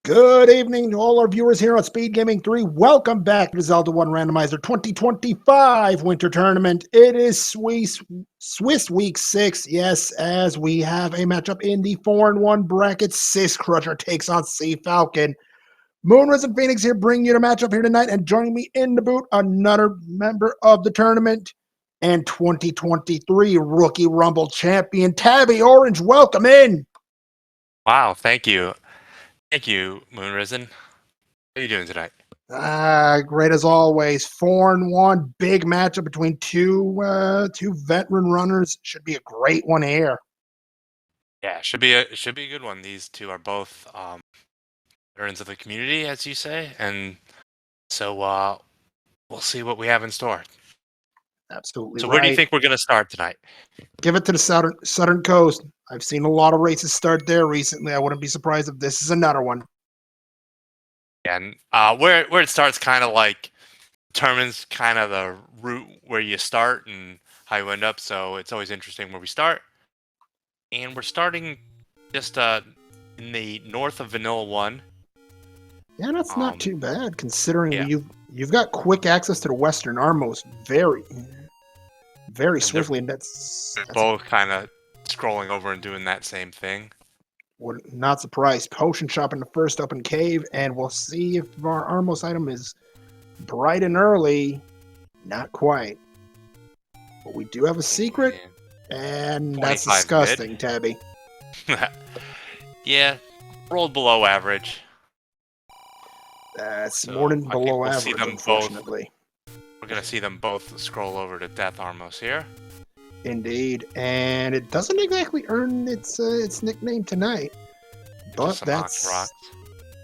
Good evening to all our viewers here on SpeedGaming 3. Welcome back to Zelda 1 Randomizer 2025 Winter Tournament. It is Swiss Week 6, yes, as we have a matchup in the 4-1 bracket. Syscrusher takes on CFalcon. Moonrise and Phoenix here bringing you the matchup here tonight, and joining me in the booth, another member of the tournament and 2023 Rookie Rumble champion, Tabby Orange. Welcome in. Wow, thank you. Thank you, Moonrisen. How are you doing tonight? Great as always. 4-1, big matchup between two veteran runners. Should be a great one here. Yeah, should be a good one. These two are both veterans of the community, as you say, and so we'll see what we have in store. Absolutely So right. where do you think we're going to start tonight? Give it to the southern coast. I've seen a lot of races start there recently. I wouldn't be surprised if this is another one. And where it starts kind of like determines kind of the route where you start and how you end up. So it's always interesting where we start. And we're starting just in the north of Vanilla 1. Yeah, that's not too bad considering yeah. you've got quick access to the Western Armos very swiftly, and that's both kind of scrolling over and doing that same thing. We're not surprised. Potion shop in the first open cave, and we'll see if our Armos item is bright and early. Not quite. But we do have a secret, and that's disgusting, mid. Tabby. Yeah, rolled below average. That's so more than below average, unfortunately. We're going to see them both scroll over to Death Armos here. Indeed, and it doesn't exactly earn its nickname tonight, but that's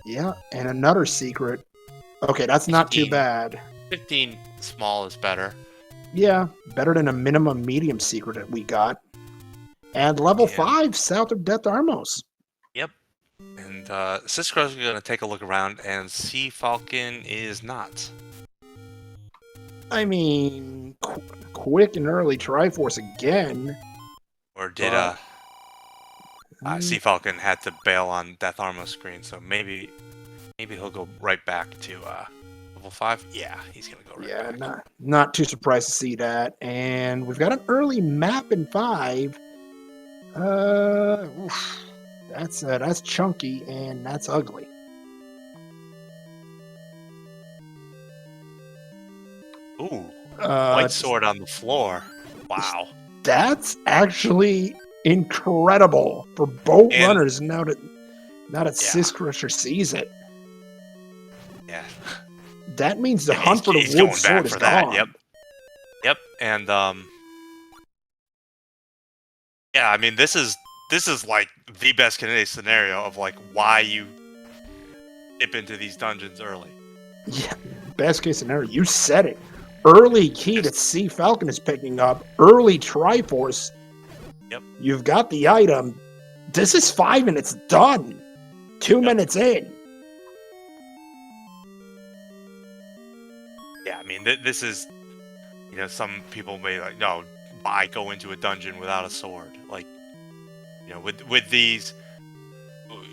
yeah. And another secret. Okay, that's 15, not too bad. 15 small is better. Yeah, better than a minimum medium secret that we got. And level 5 south of Death Armos. Yep. And Syscrusher is going to take a look around, and CFalcon is not. I mean, quick and early Triforce again. Or did CFalcon had to bail on Death Armos screen, so maybe he'll go right back to level 5. Yeah, he's gonna go right back. Yeah, not too surprised to see that. And we've got an early map in 5. That's chunky and that's ugly. Ooh, white sword on the floor. Wow. That's actually incredible for both runners now that Syscrusher sees it. Yeah. That means the hunt for the wood sword is gone. Yep. And yeah, I mean this is like the best case scenario of like why you dip into these dungeons early. Yeah, best case scenario. You said it. Early key that CFalcon is picking up. Early Triforce. Yep. You've got the item. This is 5 and it's done. 2 minutes in. Yeah, I mean, this is, some people may like, no, why go into a dungeon without a sword? Like, with these,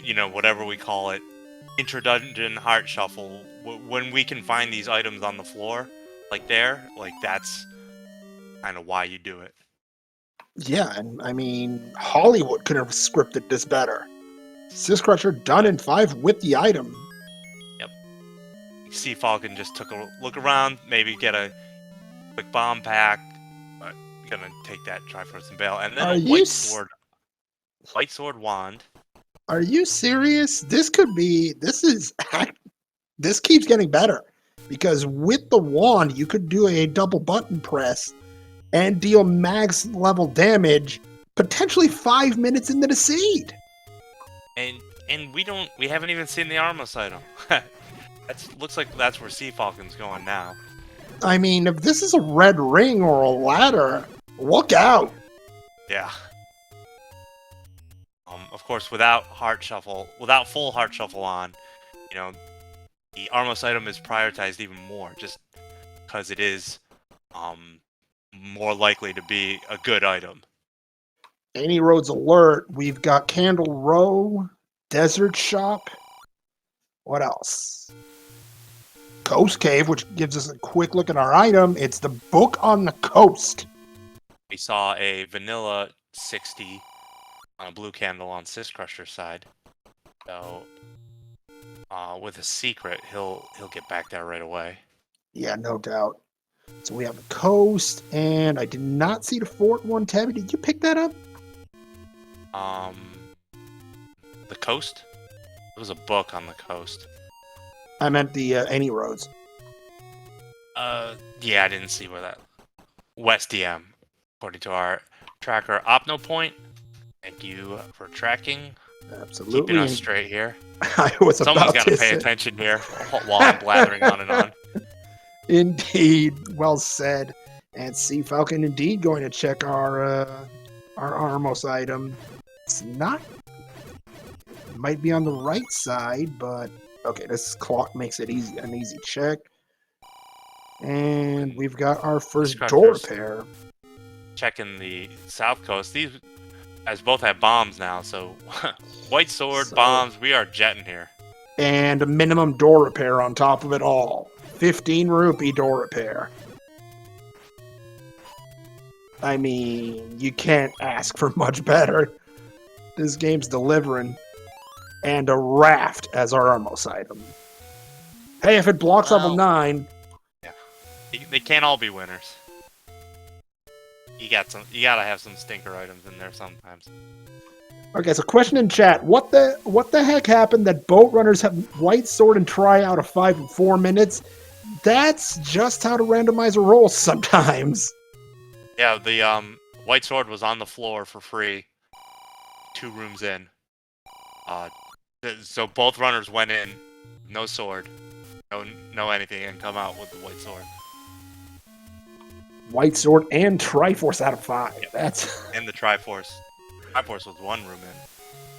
whatever we call it, intra-dungeon heart shuffle, when we can find these items on the floor, that's kind of why you do it. Yeah, and I mean, Hollywood could have scripted this better. Syscrusher done in 5 with the item. Yep. CFalcon just took a look around, maybe get a quick bomb pack, but gonna take that Triforce and bail, and then white sword wand. Are you serious? This keeps getting better. Because with the wand, you could do a double button press and deal max level damage, potentially 5 minutes into the seed. And we haven't even seen the Armos item. Looks like that's where CFalcon's going now. I mean, if this is a red ring or a ladder, look out. Yeah. Of course, without full heart shuffle on, the Armos item is prioritized even more, just because it is more likely to be a good item. Any roads alert. We've got Candle Row, Desert Shop, What else? Coast Cave, which gives us a quick look at our item. It's the Book on the Coast. We saw a vanilla 60 on a blue candle on Syscrusher's side. So, with a secret, he'll get back there right away. Yeah, no doubt. So we have the coast, and I did not see the fort one. Tabby, did you pick that up? The coast? There was a book on the coast. I meant the any roads. Yeah, I didn't see where that. West DM, according to our tracker. Opno Point, thank you for tracking. Absolutely. Keeping us straight here. I was Someone's about got to to pay say. attention here while I'm blathering on and on. Indeed, well said. And CFalcon indeed going to check our Armos item. It's not. It might be on the right side, but okay. This clock makes it an easy check. And we've got our first door repair. Checking the south coast. These guys both have bombs now, so white sword, bombs. We are jetting here. And a minimum door repair on top of it all. 15 rupee door repair. I mean, you can't ask for much better. This game's delivering. And a raft as our Armos item. Hey, if it blocks level 9... Yeah. They can't all be winners. You gotta have some stinker items in there sometimes. Okay, so question in chat. What the heck happened that boat runners have white sword and try out of 5 and 4 minutes? That's just how the randomizer rolls sometimes. Yeah, the white sword was on the floor for free. 2 rooms in. So both runners went in, no sword, no anything, and come out with the white sword. White sword and Triforce out of 5. Yep. That's and the Triforce. Triforce was 1 room in.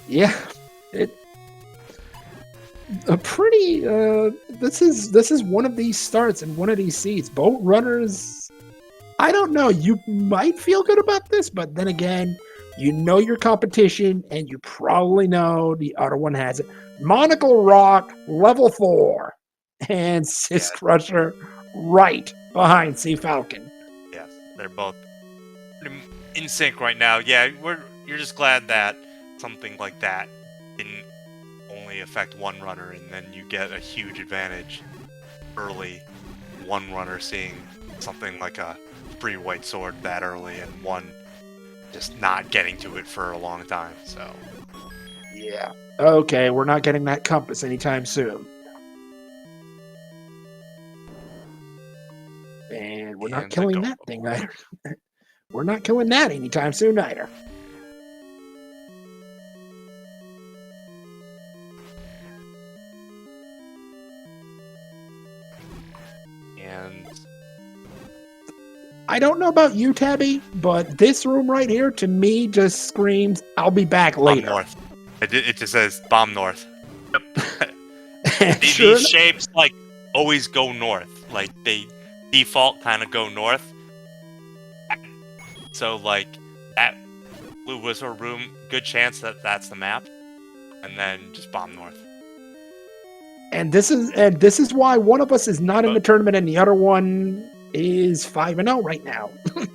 Yeah, a pretty. This is one of these starts and one of these seeds. Boat runners. I don't know. You might feel good about this, but then again, you know your competition, and you probably know the other one has it. Monocle Rock, level 4, and Syscrusher right behind CFalcon. Yes, they're both in sync right now. Yeah, you're just glad that something like that didn't only affect one runner, and then you get a huge advantage early. One runner seeing something like a free white sword that early, and one just not getting to it for a long time. So yeah, okay, we're not getting that compass anytime soon, and we're not killing that thing either. We're not killing that anytime soon either. And I don't know about you, Tabby, but this room right here, to me, just screams, I'll be back later. Bomb north. It just says bomb north. Yep. Sure These shapes, like, always go north. Like, they default kind of go north. So, like, that blue whistle room, good chance that that's the map. And then just bomb north. And this is why one of us is not in the tournament and the other one is 5-0 right now. But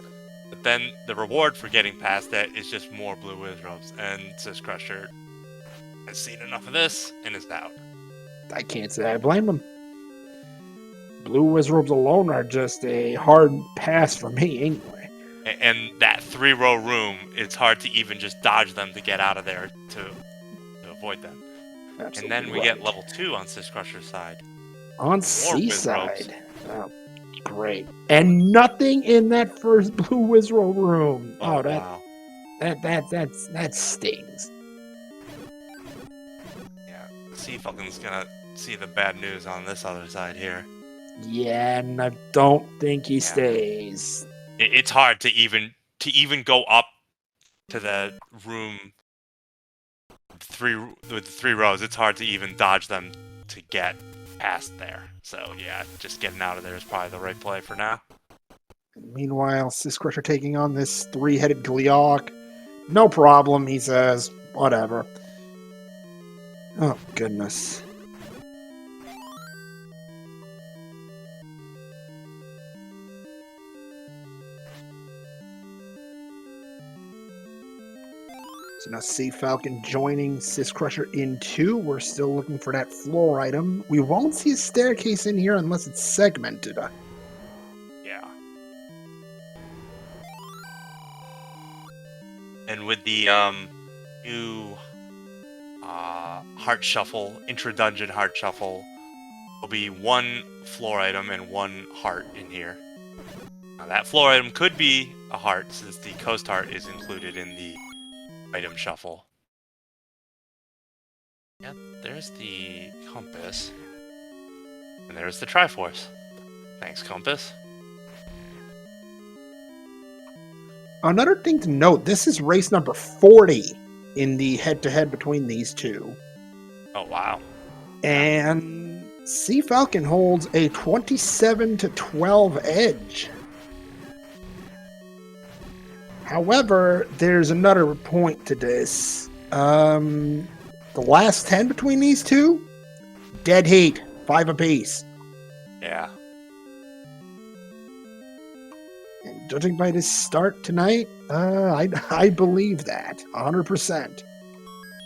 then the reward for getting past that is just more blue wizards, and Syscrusher has seen enough of this and is out. I can't say I blame him. Blue wizards alone are just a hard pass for me anyway. And that 3-row room, it's hard to even just dodge them to get out of there to avoid them. Absolutely and then we get level 2 on Syscrusher's side. On Seaside. Oh, great. And nothing in that first blue wizard room. Oh, wow. That stings. Yeah. CFalcon's gonna see the bad news on this other side here. Yeah, and I don't think he stays. It's hard to even go up to the room with the 3 rows. It's hard to even dodge them to get past there. So yeah, just getting out of there is probably the right play for now. Meanwhile, Syscrusher taking on this 3-headed Gleeok. No problem, he says. Whatever. Oh, goodness. So now CFalcon joining Syscrusher in 2. We're still looking for that floor item. We won't see a staircase in here unless it's segmented. Yeah. And with the new heart shuffle, intra-dungeon heart shuffle, there'll be 1 floor item and 1 heart in here. Now, that floor item could be a heart, since the coast heart is included in the item shuffle. Yep, there's the compass. And there's the Triforce. Thanks, compass. Another thing to note, this is race number 40 in the head-to-head between these two. Oh, wow. And CFalcon holds a 27-12 edge. However, there's another point to this. The last 10 between these two, dead heat, 5 apiece. Yeah. And judging by this start tonight, I believe that 100%.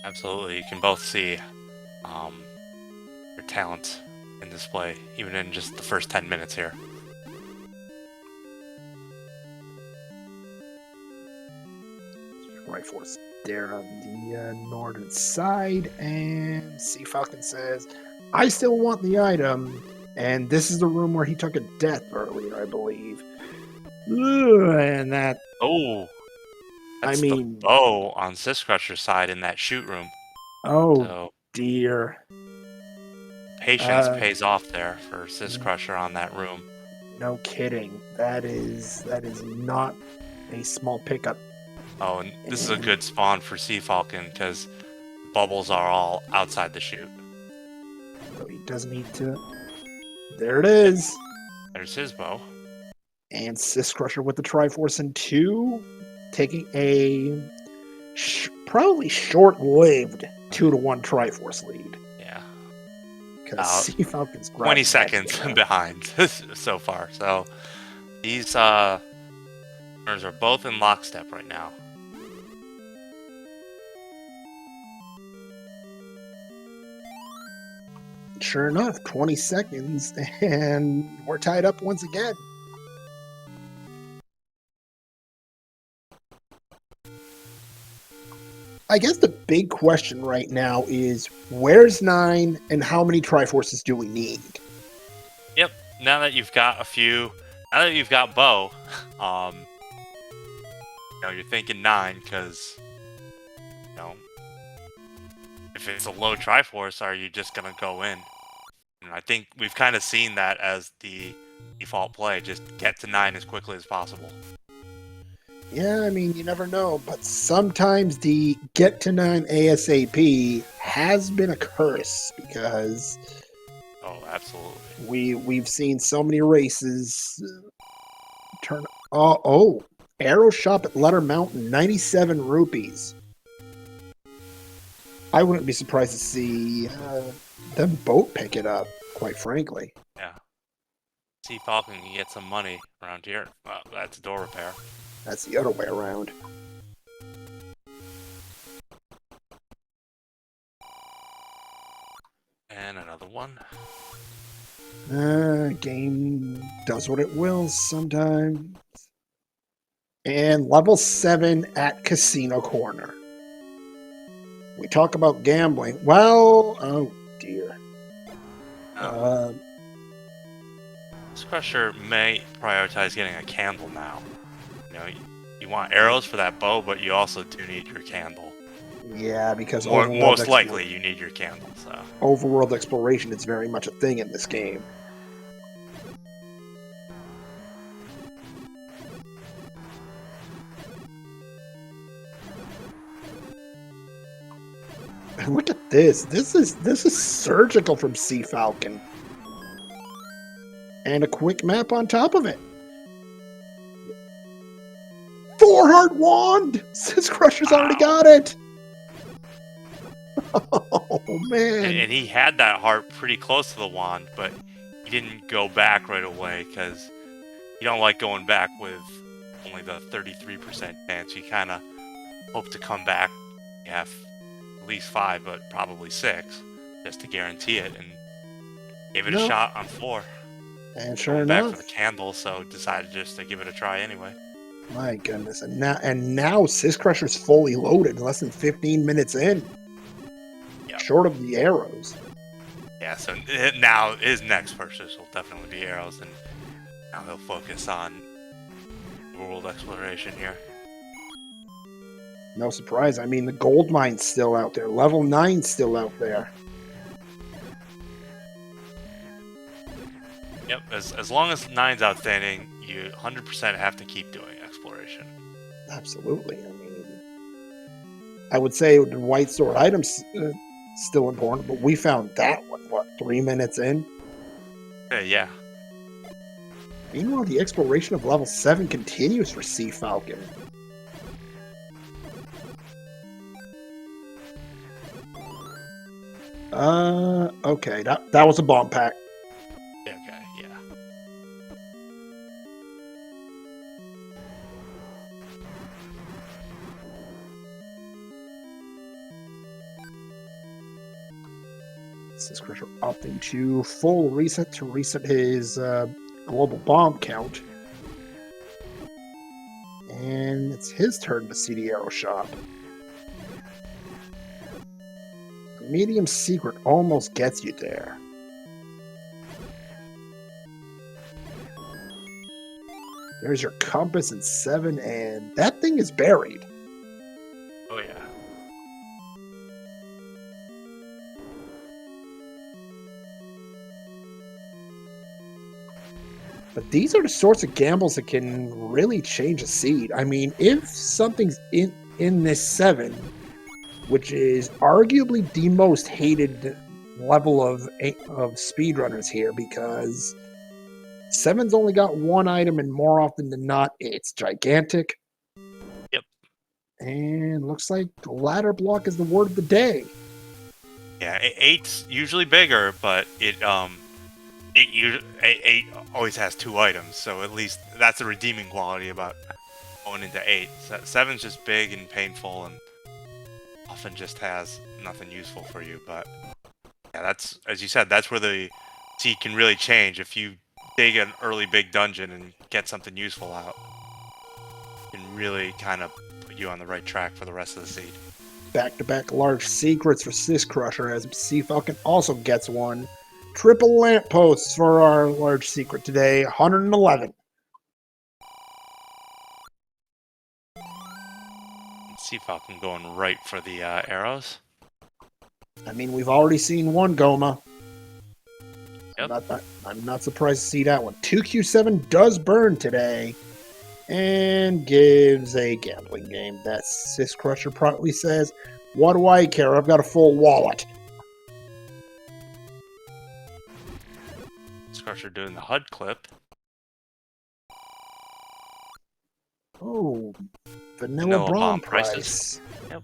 Absolutely. You can both see your talent in display, even in just the first 10 minutes here. Triforce there on the northern side, and CFalcon says, I still want the item, and this is the room where he took a death earlier, I believe. Ugh, and that... Oh! That's the bow on Syscrusher's side in that shoot room. Oh, so, dear. Patience pays off there for Syscrusher on that room. No kidding. That is not a small pickup. Oh, and this is a good spawn for CFalcon, because bubbles are all outside the chute. So he does need to... There it is! There's his bow. And Syscrusher with the Triforce in 2, taking a probably short-lived 2-1 Triforce lead. Yeah. Because CFalcon's 20 seconds behind so far. So these runners are both in lockstep right now. Sure enough, 20 seconds, and we're tied up once again. I guess the big question right now is, where's 9 and how many Triforces do we need? Yep, now that you've got Bo, you're thinking 9, because, if it's a low Triforce, are you just going to go in? And I think we've kind of seen that as the default play, just get to 9 as quickly as possible. Yeah, I mean, you never know, but sometimes the get to 9 ASAP has been a curse, because... Oh, absolutely. We've seen so many races turn... Oh, Arrow Shop at Letter Mountain, 97 rupees. I wouldn't be surprised to see them both pick it up, quite frankly. Yeah. CFalcon can get some money around here. Well, that's door repair. That's the other way around. And another one. Game does what it wills sometimes. And level 7 at Casino Corner. We talk about gambling. Well, oh dear. Syscrusher may prioritize getting a candle now. You want arrows for that bow, but you also do need your candle. Yeah, because most likely you need your candle. So overworld exploration is very much a thing in this game. And look at this. This is surgical from CFalcon. And a quick map on top of it. 4-heart wand! Syscrusher's already got it! Oh, man. And he had that heart pretty close to the wand, but he didn't go back right away, because you don't like going back with only the 33% chance. You kind of hope to come back you have at least 5, but probably 6, just to guarantee it, and gave it a No, shot on 4. and sure Going back for the enough, candle, so decided just to give it a try anyway. my goodness, and now Syscrusher's fully loaded, less than 15 minutes in, Yep. short of the arrows. Yeah, so now his next purchase will definitely be arrows, and now he'll focus on world exploration here. No surprise. I mean, the gold mine's still out there. Level 9's still out there. Yep, as long as 9's outstanding, you 100% have to keep doing exploration. Absolutely. I mean, I would say the white sword items still important, but we found that one, what, 3 minutes in? Yeah. Meanwhile, the exploration of level 7 continues for CFalcon. Okay, that was a bomb pack. Okay, yeah. Syscrusher opting to full reset to reset his global bomb count. And it's his turn to see the arrow shop. A medium secret almost gets you there. There's your compass in 7, and that thing is buried. Oh, yeah. But these are the sorts of gambles that can really change a seed. I mean, if something's in this 7, which is arguably the most hated level of speedrunners here, because 7's only got one item, and more often than not, it's gigantic. Yep. And looks like the ladder block is the word of the day. Yeah, 8's usually bigger, but it 8 always has 2 items, so at least that's the redeeming quality about going into 8. 7's just big and painful, and often just has nothing useful for you. But yeah, that's, as you said, that's where the seed can really change. If you dig an early big dungeon and get something useful out, it can really kind of put you on the right track for the rest of the seed. Back-to-back large secrets for Syscrusher, as CFalcon also gets one. Triple lampposts for our large secret today, 111. CFalcon going right for the arrows. I mean, we've already seen one Goma. Yep. I'm not surprised to see that one. 2Q7 does burn today and gives a gambling game. That Syscrusher probably says, what do I care? I've got a full wallet. Syscrusher doing the HUD clip. Oh, vanilla bomb price. Yep.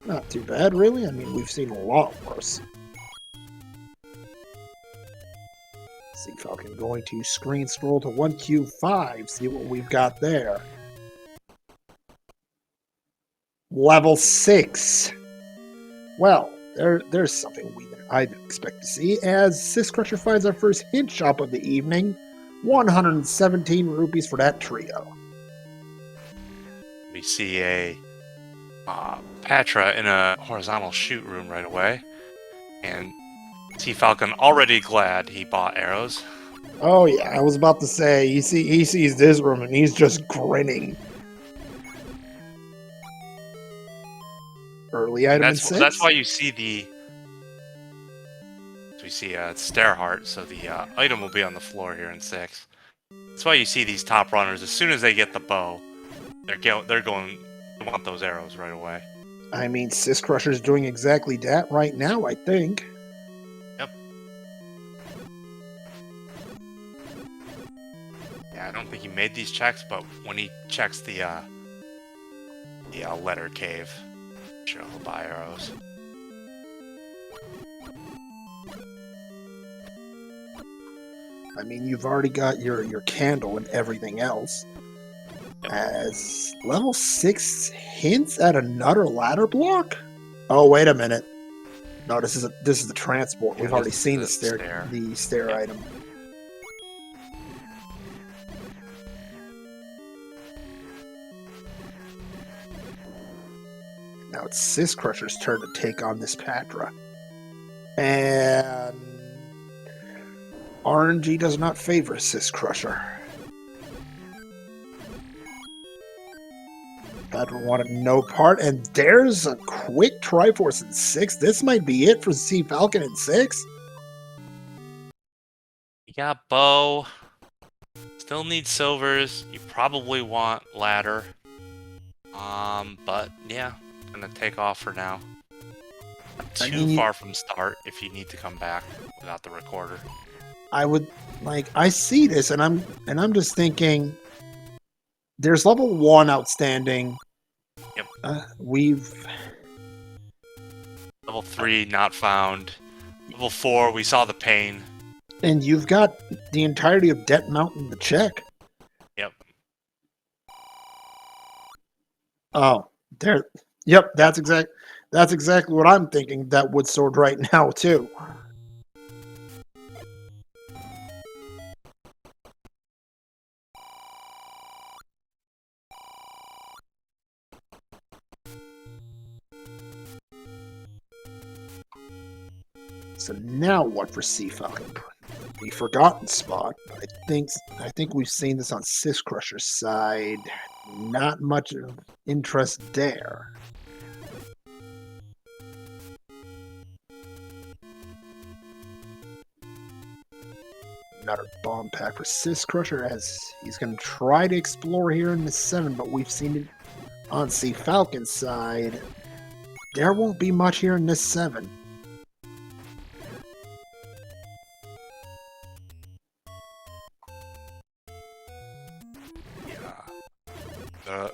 Not too bad, really. I mean, we've seen a lot worse. CFalcon going to screen scroll to 1Q5, see what we've got there. Level 6. Well, there's something I'd expect to see, as Syscrusher finds our first hint shop of the evening. 117 rupees for that trio. We see a Patra in a horizontal shoot room right away, and CFalcon already glad he bought arrows. Oh yeah, I was about to say, he sees this room and he's just grinning. Early item in 6? That's why you see we see a stair heart, so the item will be on the floor here in 6. That's why you see these top runners, as soon as they get the bow, they're going to want those arrows right away. I mean, Syscrusher's doing exactly that right now, I think. Yep. Yeah, I don't think he made these checks, but when he checks the letter cave, sure he'll buy arrows. I mean, you've already got your candle and everything else. As level 6 hints at another ladder block? Oh, wait a minute. No, this is the transport. Yeah, We've this already is seen the the stair Yep. item. Now it's Syscrusher's turn to take on this Patra. And RNG does not favor Syscrusher. Patra wanted no part, and there's a quick Triforce in 6. This might be it for CFalcon in 6. You got bow. Still need silvers. You probably want ladder. But yeah, gonna take off for now. Not too far from start if you need to come back without the recorder. I would I see this and I'm just thinking there's level 1 outstanding. Yep. We've Level 3 not found. Level 4 we saw the pain. And you've got the entirety of Debt Mountain to check. Yep. Oh, there. Yep, that's exactly what I'm thinking. That wood sword right now too. So now what for CFalcon? The forgotten spot. I think we've seen this on Syscrusher's side. Not much of interest there. Another bomb pack for Syscrusher as he's going to try to explore here in the 7, but we've seen it on CFalcon's side. There won't be much here in this 7.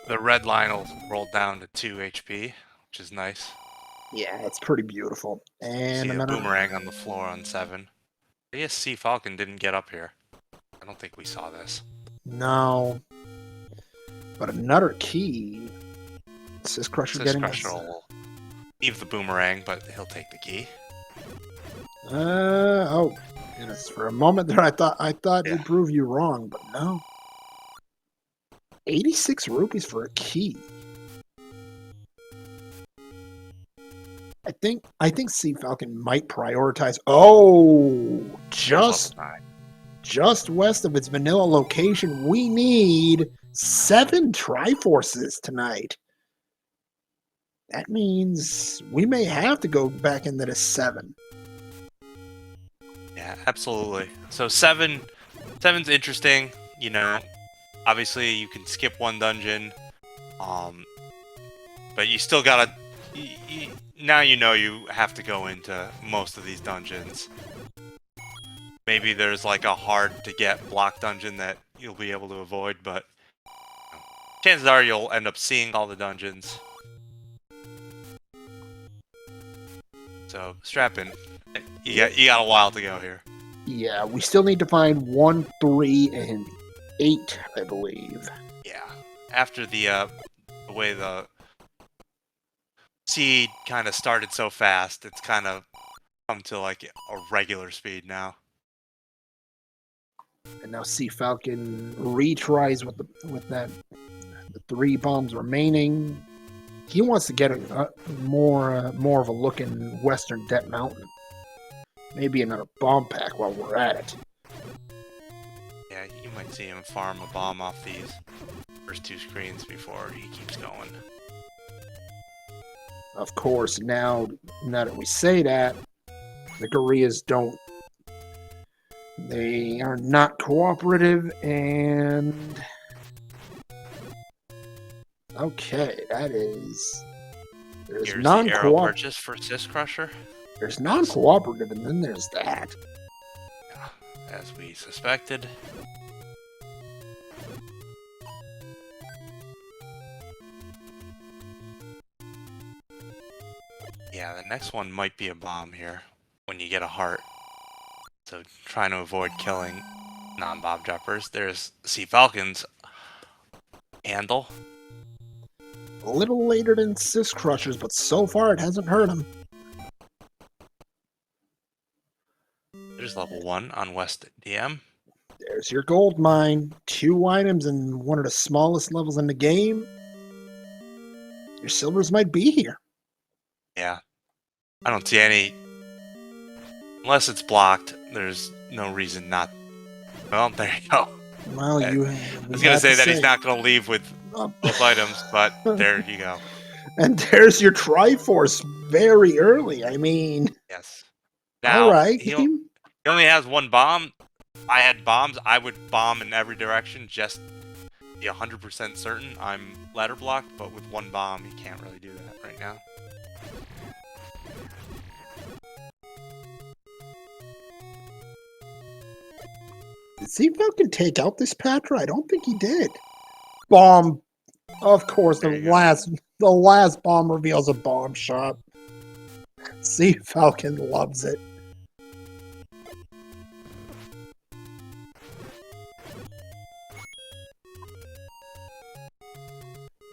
The red line will roll down to 2 HP, which is nice. Yeah, it's pretty beautiful. And see another a boomerang on the floor on 7. I guess CFalcon didn't get up here. I don't think we saw this. No. But another key. Syscrusher getting this. Syscrusher will leave the boomerang, but he'll take the key. Oh. Goodness, for a moment there I thought he'd prove you wrong, but no. 86 rupees for a key. I think CFalcon might prioritize. Oh, just west of its vanilla location, we need 7 Triforces tonight. That means we may have to go back into the 7. Yeah, absolutely. So 7's interesting. You know, obviously you can skip one dungeon, but you still gotta. Now you know you have to go into most of these dungeons. Maybe there's like a hard to get block dungeon that you'll be able to avoid, but chances are you'll end up seeing all the dungeons. So strap in. You got a while to go here. Yeah, we still need to find 1, 3, and 8, I believe. Yeah. After the way the seed kind of started so fast, it's kind of come to like a regular speed now. And now CFalcon retries with the 3 bombs remaining. He wants to get more of a look in Western Debt Mountain. Maybe another bomb pack while we're at it. Yeah, you might see him farm a bomb off these first 2 screens before he keeps going. Of course, now that we say that, the Koreas don't. They are not cooperative, and okay, that is. There's non-cooperative purchase for Syscrusher. There's non-cooperative, and then there's that. Yeah, as we suspected. Yeah, the next one might be a bomb here when you get a heart. So trying to avoid killing non-bomb droppers. There's CFalcon's handle. A little later than Syscrushers, but so far it hasn't hurt him. There's level 1 on West DM. There's your gold mine. 2 items and one of the smallest levels in the game. Your silvers might be here. Yeah. I don't see any... Unless it's blocked, there's no reason not... Well, there you go. Well, I you. was going to say that he's not going to leave with both items, but there you go. And there's your Triforce very early. I mean, Yes. Now, all right. he only has 1 bomb. If I had bombs, I would bomb in every direction just to be 100% certain I'm ladder blocked, but with 1 bomb, you can't really do that right now. Did CFalcon take out this Patra? I don't think he did. Bomb. Of course, the last bomb reveals a bomb shot. CFalcon loves it.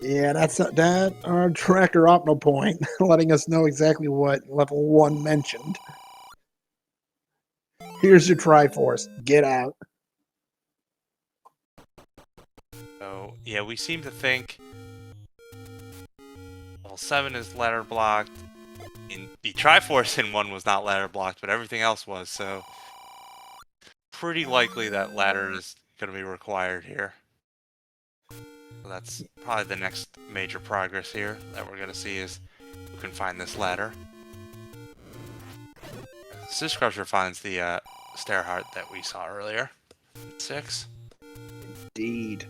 Yeah, that's that. Our director Opno point, letting us know exactly what level 1 mentioned. Here's your Triforce. Get out. So, yeah, we seem to think level 7 is ladder blocked. The Triforce in 1 was not ladder blocked, but everything else was, so pretty likely that ladder is going to be required here. So that's probably the next major progress here that we're going to see is who can find this ladder. Syscrusher finds the stair heart that we saw earlier. 6. Indeed.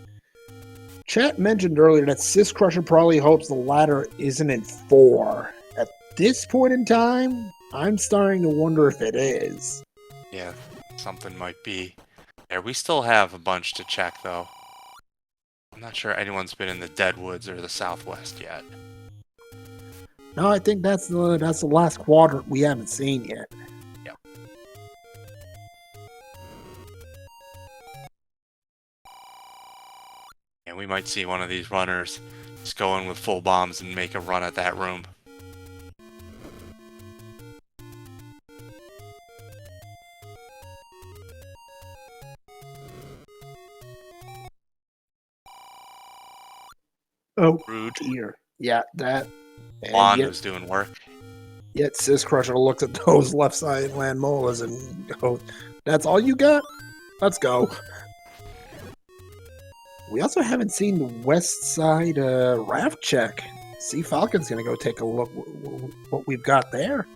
Chat mentioned earlier that Syscrusher probably hopes the ladder isn't in 4. At this point in time, I'm starting to wonder if it is. Yeah, something might be there. We still have a bunch to check, though. I'm not sure anyone's been in the Deadwoods or the Southwest yet. No, I think that's the last quadrant we haven't seen yet. Yep. And we might see one of these runners just go in with full bombs and make a run at that room. Oh, Rude. dear. Yeah, that. Wand was doing work. Yet Syscrusher looks at those left side land molas and goes, "That's all you got? Let's go." We also haven't seen the west side raft check. CFalcon's gonna go take a look what we've got there.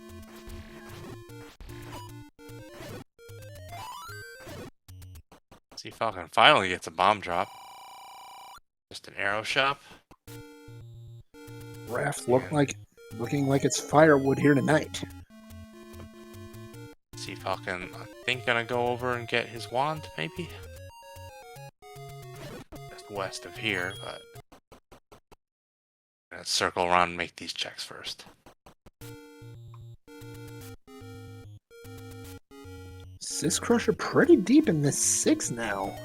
CFalcon finally gets a bomb drop. Just an arrow shop. Raft looking like it's firewood here tonight. CFalcon, I think, gonna go over and get his wand, maybe? Just west of here, but... Let's circle around and make these checks first. Syscrusher pretty deep in this 6 now.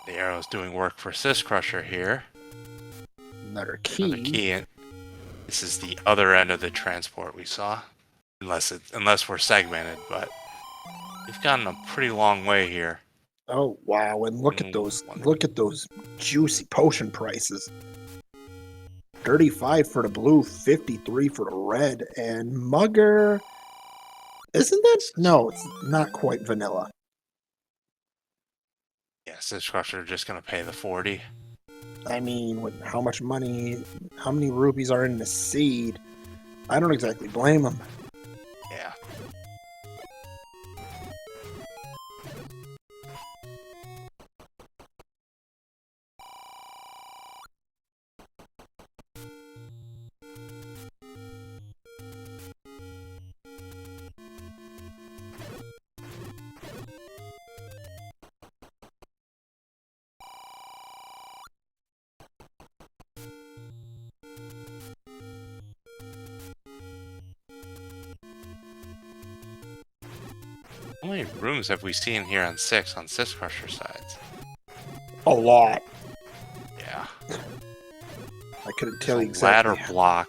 The arrow's doing work for Syscrusher here. Another key. Another key. This is the other end of the transport we saw. Unless we're segmented, but we've gotten a pretty long way here. Oh wow, and look at those juicy potion prices. 35 for the blue, 53 for the red, and Mugger. Isn't that? No, it's not quite vanilla. Yeah, Syscrusher just gonna pay the 40. I mean, how much money, how many rupees are in the seed? I don't exactly blame him. Yeah. How many rooms have we seen here on 6 on Syscrusher sides? A lot. Yeah. I couldn't There's tell a you exactly. ladder block.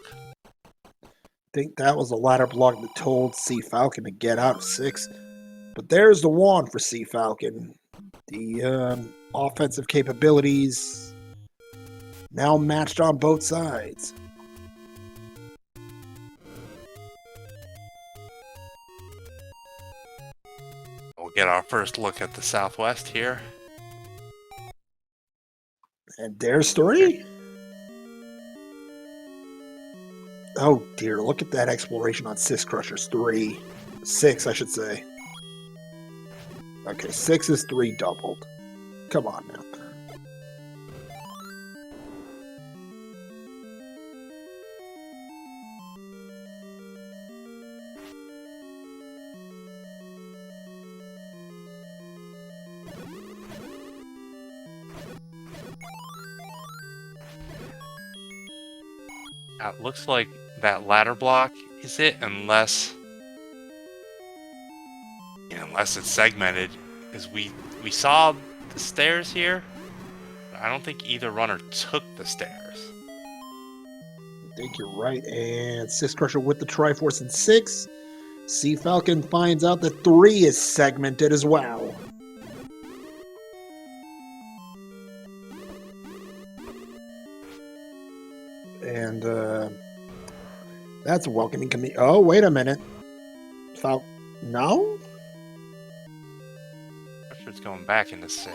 I think that was a ladder block that told CFalcon to get out of 6. But there's the wand for CFalcon. The offensive capabilities now matched on both sides. We'll get our first look at the southwest here. And there's 3. Oh dear, look at that exploration on Syscrusher's 3. 6, I should say. Okay, 6 is 3 doubled. Come on now. It looks like that ladder block is it, unless it's segmented, because we saw the stairs here. I don't think either runner took the stairs. I think you're right. And Syscrusher with the Triforce in 6. CFalcon finds out that 3 is segmented as well. And that's a welcoming committee. Oh, wait a minute. No? It's going back into 6.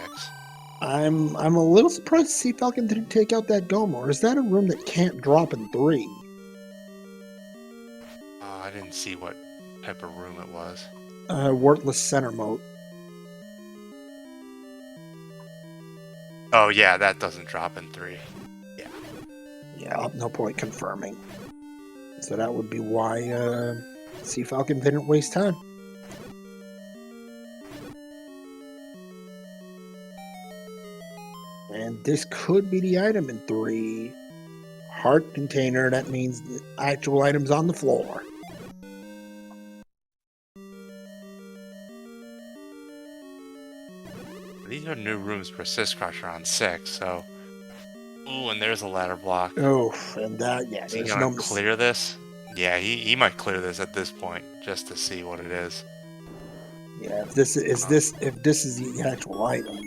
I'm a little surprised to see Falcon didn't take out that dome, or is that a room that can't drop in 3? I didn't see what type of room it was. Worthless center moat. Oh yeah, that doesn't drop in 3. Yeah, no point confirming. So that would be why CFalcon didn't waste time. And this could be the item in 3. Heart container, that means the actual item's on the floor. These are new rooms for Syscrusher on 6, so... Ooh, and there's a ladder block. Oh, and that, yeah, Is he there's gonna no clear this? Yeah, he might clear this at this point, just to see what it is. Yeah, if this is the actual item.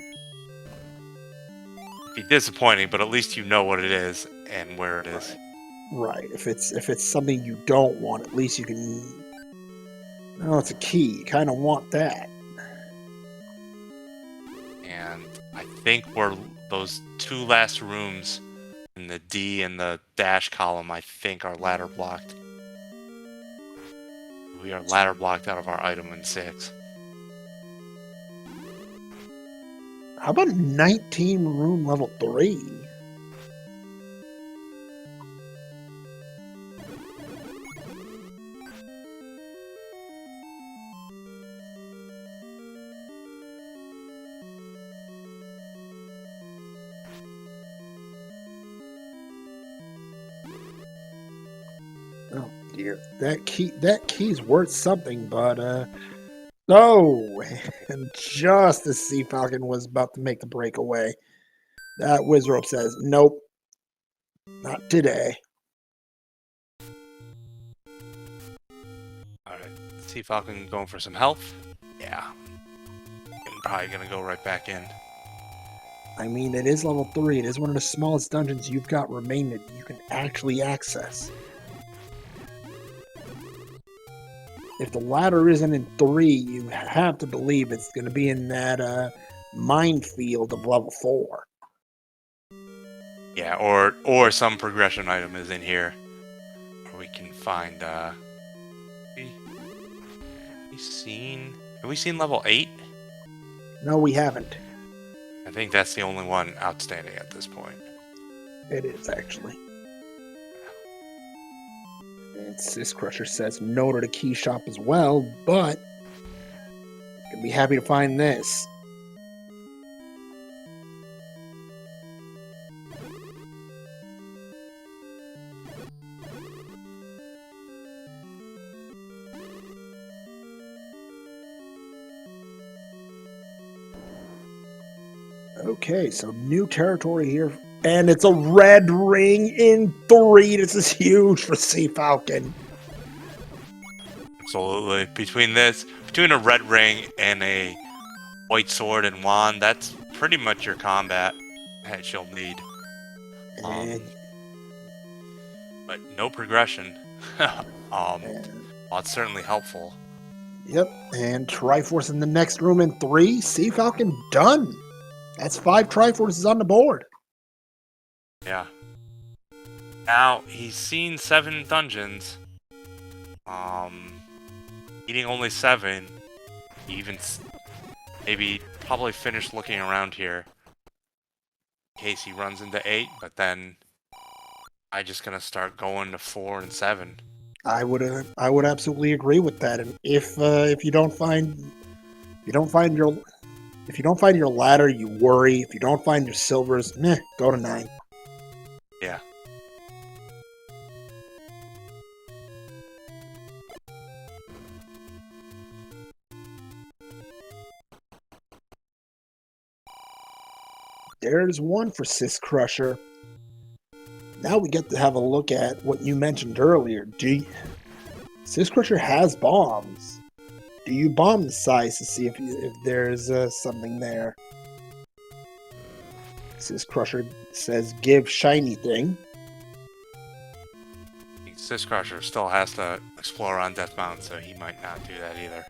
Be disappointing, but at least you know what it is and where it is. Right. If it's something you don't want, at least you can. No, it's a key. You kind of want that. And I think those 2 last rooms in the D and the dash column, I think, are ladder blocked. We are ladder blocked out of our item in 6. How about 19 room level 3? Oh dear, that key's worth something, but oh, and just as CFalcon was about to make the breakaway, that Wizrope says, "Nope, not today." All right, CFalcon going for some health. Yeah, I'm probably gonna go right back in. I mean, it is level 3. It is one of the smallest dungeons you've got remaining that you can actually access. If the ladder isn't in 3, you have to believe it's going to be in that minefield of level 4. Yeah, or some progression item is in here, or we can find. Have we seen level 8? No, we haven't. I think that's the only one outstanding at this point. It is, actually. And Syscrusher says no to the key shop as well, but gonna be happy to find this. Okay, so new territory here. And it's a red ring in 3. This is huge for CFalcon. Absolutely. Between a red ring and a white sword and wand, that's pretty much your combat that she'll need. And, But no progression. and Well, it's certainly helpful. yep, and Triforce in the next room in 3. CFalcon done. That's 5 Triforces on the board. Yeah. Now he's seen 7 dungeons. Eating only 7. He even maybe probably finished looking around here in case he runs into 8. But then I just gonna start going to 4 and 7. I would absolutely agree with that. And if you don't find your ladder, you worry. If you don't find your silvers, go to 9. Yeah. There's one for Syscrusher. Now we get to have a look at what you mentioned earlier. Syscrusher has bombs. Do you bomb the size to see if there's something there? Syscrusher says, "Give shiny thing." Syscrusher still has to explore on Death Mountain, so he might not do that either.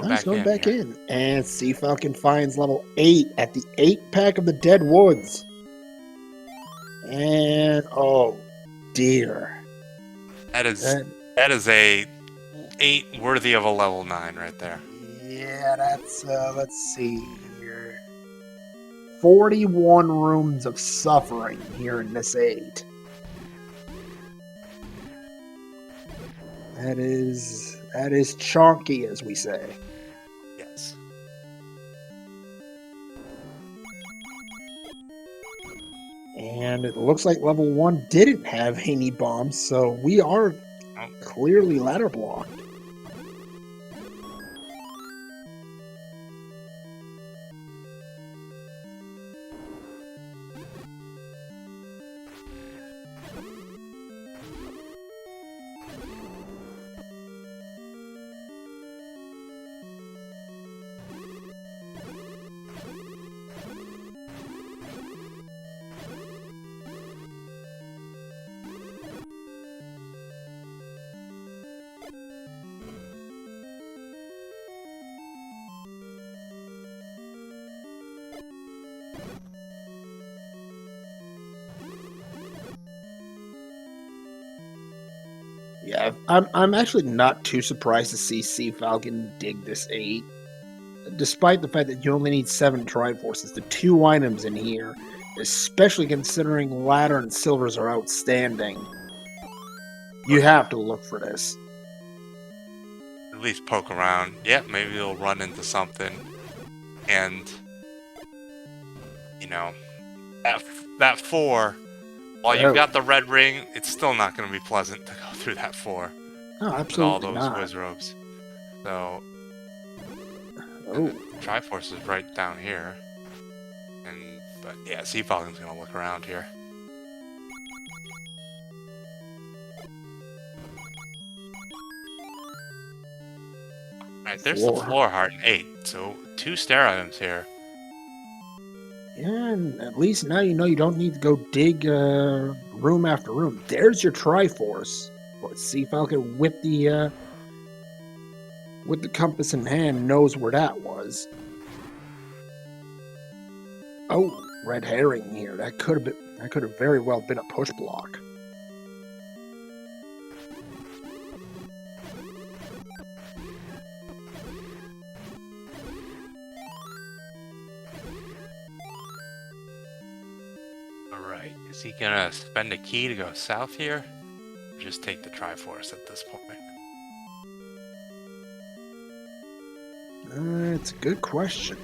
Nice, going back in. And CFalcon finds level 8 at the 8-pack of the Dead Woods. And, oh, dear. That is a 8 worthy of a level 9 right there. Yeah, that's, let's see here. 41 rooms of suffering here in this 8. That is chunky, as we say. Yes. And it looks like level 1 didn't have any bombs, so we are clearly ladder blocked. Yeah, I'm actually not too surprised to see CFalcon dig this 8. Despite the fact that you only need 7 Triforces, the 2 items in here, especially considering ladder and silvers are outstanding, you have to look for this. At least poke around. Yeah, maybe they'll run into something. And, that 4, while you've got the red ring, it's still not going to be pleasant to go through that 4. Oh, absolutely with all those not. whiz robes. So, oh, Triforce is right down here. But yeah, CFalcon's going to look around here. Alright, there's the floor heart in 8. So 2 stair items here. Yeah, and at least now you know you don't need to go dig room after room. There's your Triforce. But CFalcon with the compass in hand knows where that was. Oh, red herring here. That could have very well been a push block. Alright, is he gonna spend a key to go south here? Or just take the Triforce at this point? It's a good question.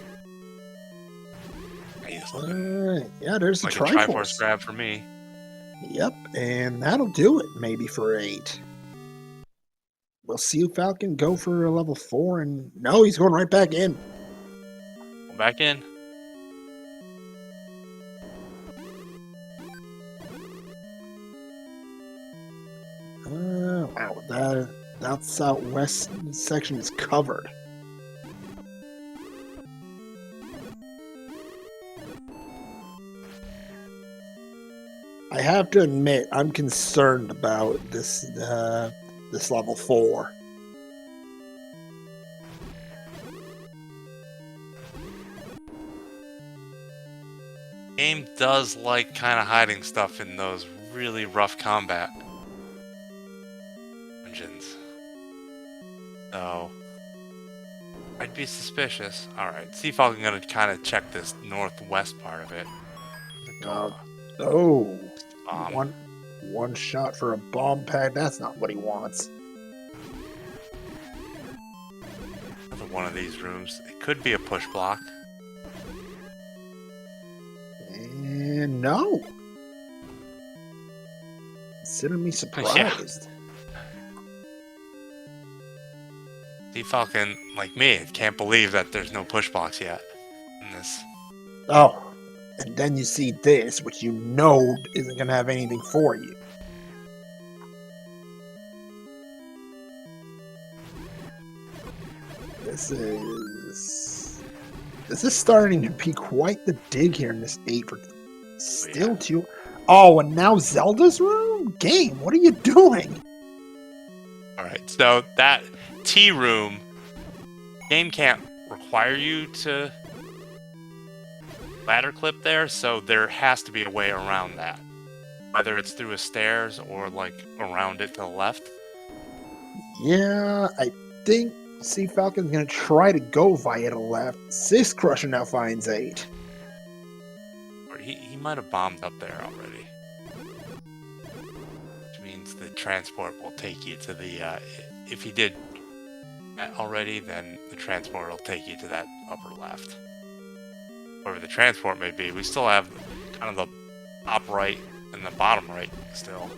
Yeah, there's the like Triforce. A Triforce grab for me. Yep, and that'll do it maybe for 8. We'll see Falcon go for a level 4, and no, he's going right back in. Go back in. Wow, that southwest section is covered. I have to admit, I'm concerned about this level 4. Game does like kind of hiding stuff in those really rough combat dungeons. So, I'd be suspicious. Alright, CFalcon gonna kind of check this northwest part of it. Oh, Bomb. one shot for a bomb pad. That's not what he wants. Another one of these rooms. It could be a push block. And no. Consider me surprised. CFalcon, like me, can't believe that there's no push blocks yet in this. Oh, and then you see this, which you know isn't going to have anything for you. This is starting to be quite the dig here in this 8 for still two. Oh, and now Zelda's room? Game, what are you doing? Alright, so that T room, game can't require you to ladder clip there, so there has to be a way around that. Whether it's through a stairs or like around it to the left. Yeah, I think CFalcon's gonna try to go via the left. Syscrusher now finds 8. Or he might have bombed up there already. Which means the transport will take you to the, if he did that already, then the transport will take you to that upper left. Wherever the transport may be, we still have kind of the top right and the bottom right still.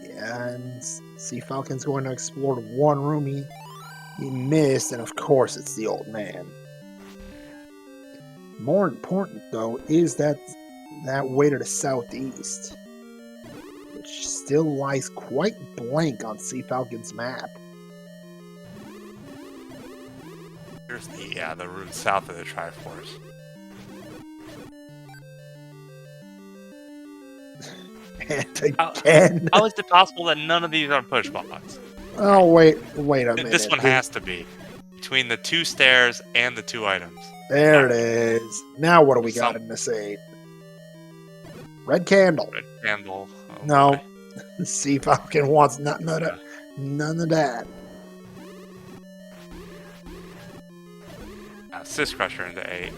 Yeah, and CFalcon's going to explore the one room he missed, and of course it's the old man. More important, though, is that way to the southeast, which still lies quite blank on CFalcon's map. Here's the room south of the Triforce. And again, how is it possible that none of these are push blocks? Oh wait a minute. This one has to be between the 2 stairs and the 2 items. There it is. Now what do we got in this 8? Red candle. Red candle. Oh, no. boy. CFalcon wants none of that. None of that. Syscrusher into 8.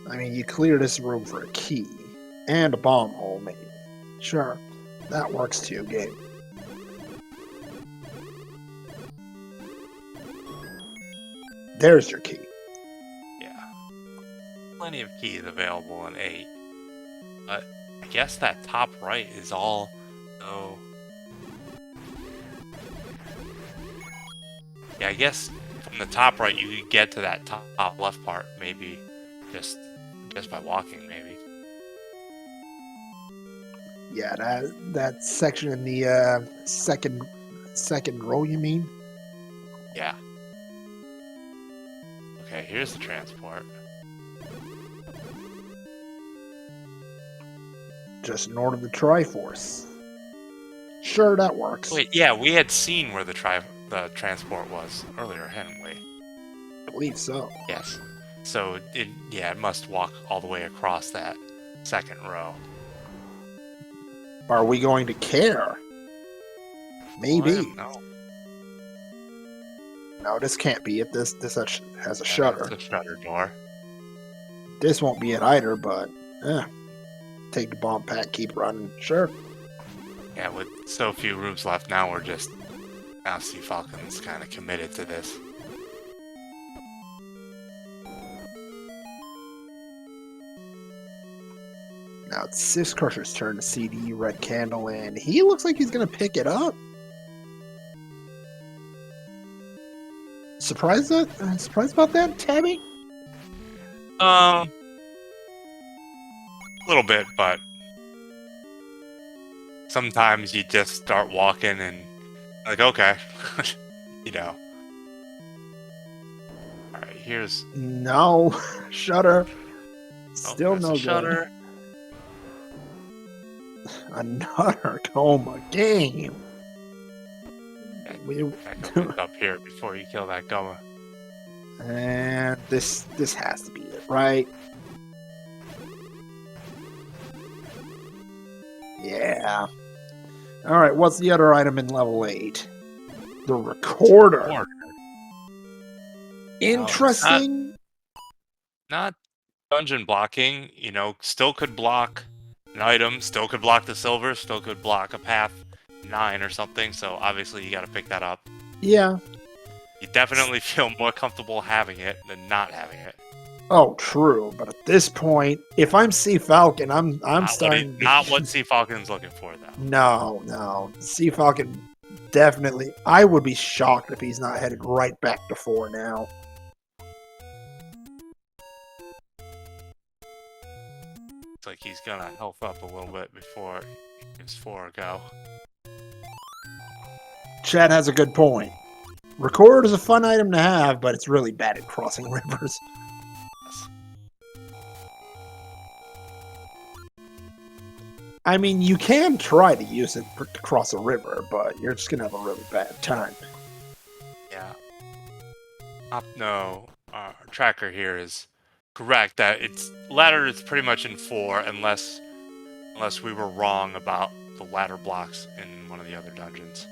I mean, you clear this room for a key and a bomb hole, maybe. Sure, that works too, game. There's your key. Yeah. Plenty of keys available in 8. But I guess that top right is all... Oh. Yeah, I guess from the top right you could get to that top left part, maybe just by walking, maybe. Yeah, that section in the second row, you mean? Yeah. Okay, here's the transport. Just north of the Triforce. Sure, that works. Wait, yeah, we had seen where the transport was earlier, hadn't we? I believe so. Yes. So it must walk all the way across that second row. Are we going to care? Maybe. No. No, this can't be it. This has a shutter. It's a shutter door. This won't be it either, but take the bomb pack, keep running. Sure. Yeah, with so few rooms left now, we're just Now CFalcon's kind of committed to this. Now it's Syscrusher's turn to see the red candle, and he looks like he's going to pick it up. Surprised about that, Tabby? A little bit, but sometimes you just start walking and like, okay, you know. All right, here's No shutter. Still no shutter. Another coma game. Up here before you kill that Goma. And this has to be it, right? Yeah. All right, what's the other item in level 8? The recorder. Interesting. Not dungeon blocking, you know, still could block an item, still could block the silver, still could block a path 9 or something, so obviously you gotta pick that up. Yeah. You definitely feel more comfortable having it than not having it. Oh, true. But at this point, if I'm CFalcon, I'm Not starting. Not what CFalcon's looking for, though. No. CFalcon definitely. I would be shocked if he's not headed right back to 4 now. It's like he's gonna health up a little bit before he gives 4 a go. Chad has a good point. Record is a fun item to have, but it's really bad at crossing rivers. I mean, you can try to use it to cross a river, but you're just going to have a really bad time. Yeah. No, our tracker here is correct that it's ladder is pretty much in 4 unless we were wrong about the ladder blocks in one of the other dungeons.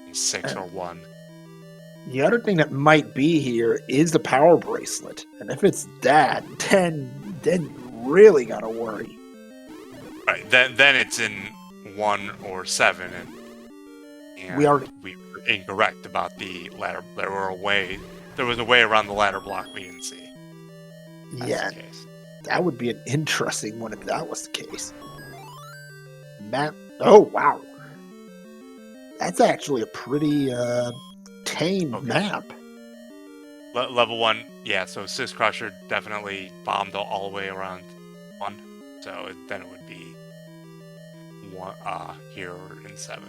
In 6 or 1. The other thing that might be here is the power bracelet. And if it's that, then you really got to worry. Right, then it's in 1 or 7, and we were incorrect about the ladder. There was a way around the ladder block we didn't see. That's the case. That would be an interesting one if that was the case. Map. Oh wow, that's actually a pretty tame map. Level 1, yeah. So Syscrusher definitely bombed all the way around 1. So then it would be 1 here in 7.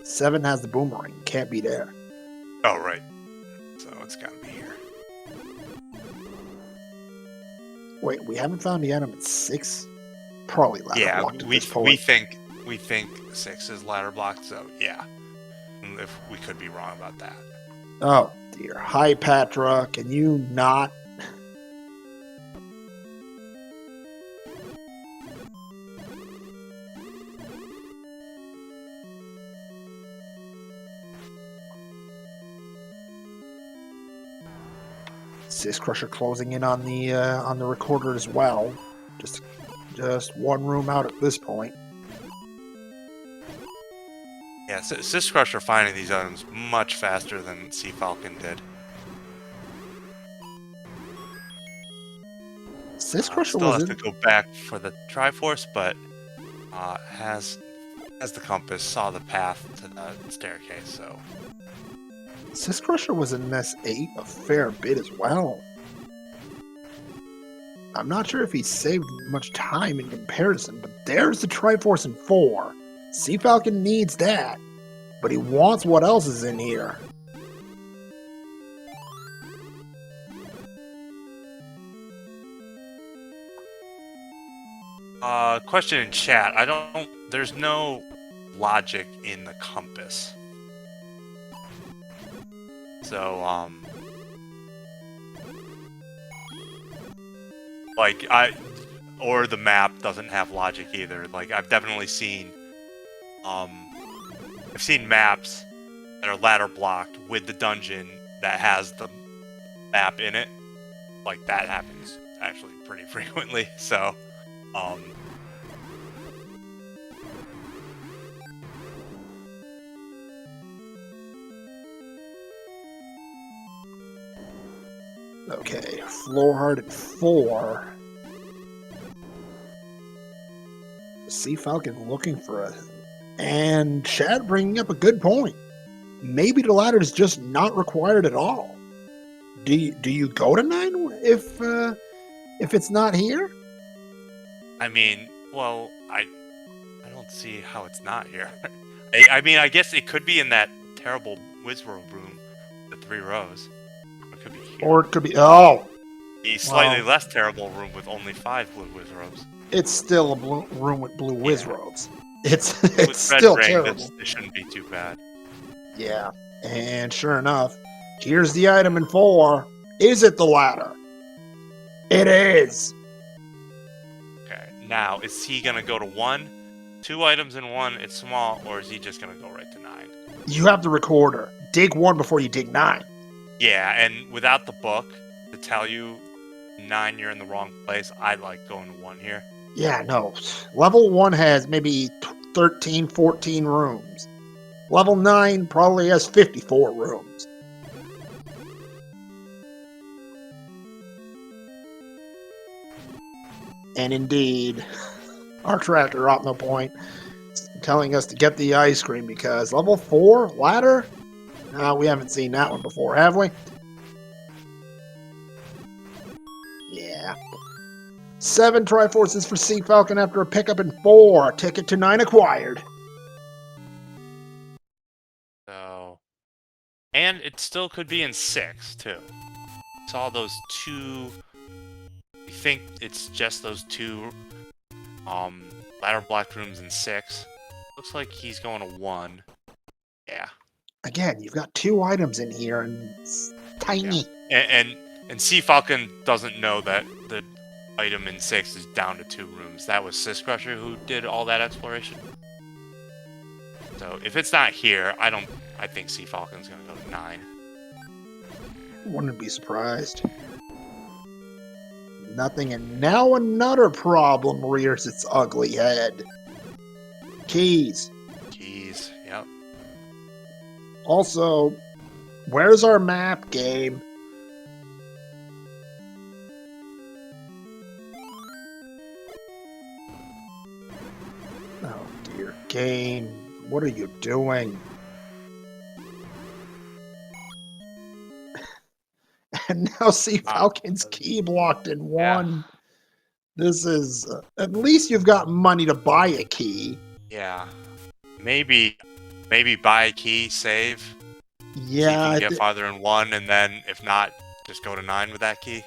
7 has the boomerang. Can't be there. Oh right. So it's got to be here. Wait, we haven't found the item at 6. Probably ladder blocked. We think 6 is ladder blocked. So yeah, if we could be wrong about that. Oh dear. Hi Patra, can you not? Syscrusher closing in on the recorder as well. Just one room out at this point. Yeah, Syscrusher finding these items much faster than CFalcon did. Syscrusher still has to go back for the Triforce, but has the compass, saw the path to the staircase, so... Syscrusher was in this 8 a fair bit as well. I'm not sure if he saved much time in comparison, but there's the Triforce in 4. CFalcon needs that, but he wants what else is in here. Question in chat. There's no logic in the compass. So, or the map doesn't have logic either. Like, I've definitely seen, I've seen maps that are ladder blocked with the dungeon that has the map in it. Like, that happens actually pretty frequently, so, Okay, floor heart at 4. CFalcon looking for a... And Shad bringing up a good point. Maybe the ladder is just not required at all. Do you go to 9 if it's not here? I mean, well, I don't see how it's not here. I mean, I guess it could be in that terrible Wizworld room, the 3 rows. Or it could be here. Or it could be... Oh! The slightly less terrible room with only 5 blue Wizrobes. It's still a blue room with blue Wizrobes. It's With still ring, terrible. This shouldn't be too bad. Yeah, and sure enough, here's the item in 4. Is it the ladder? It is! Okay, now, is he gonna go to 1? 2 items in 1, it's small, or is he just gonna go right to 9? You have the recorder. Dig 1 before you dig 9. Yeah, and without the book to tell you 9 you're in the wrong place, I like going to 1 here. Yeah, no. Level 1 has maybe 13, 14 rooms. Level 9 probably has 54 rooms. And indeed, our tractor, Opno Point, is telling us to get the ice cream because level 4 ladder? No, we haven't seen that one before, have we? Yeah. 7 Triforces for CFalcon after a pickup in 4. Ticket to 9 acquired. So, and it still could be in 6 too. Saw those 2. You think it's just those 2 ladder blocked rooms in 6? Looks like he's going to 1. Yeah. Again, you've got 2 items in here and it's tiny. Yeah. And CFalcon doesn't know that the item in 6 is down to 2 rooms. That was Syscrusher who did all that exploration. So if it's not here, I think CFalcon's gonna go to 9. Wouldn't be surprised. Nothing, and now another problem rears its ugly head. Keys. Keys, yep. Also, where's our map game? Oh dear, game. What are you doing? And now CFalcon's key blocked in 1. Yeah. This is... at least you've got money to buy a key. Yeah. Maybe buy a key, save. Yeah. You can get farther in 1, and then, if not, just go to 9 with that key.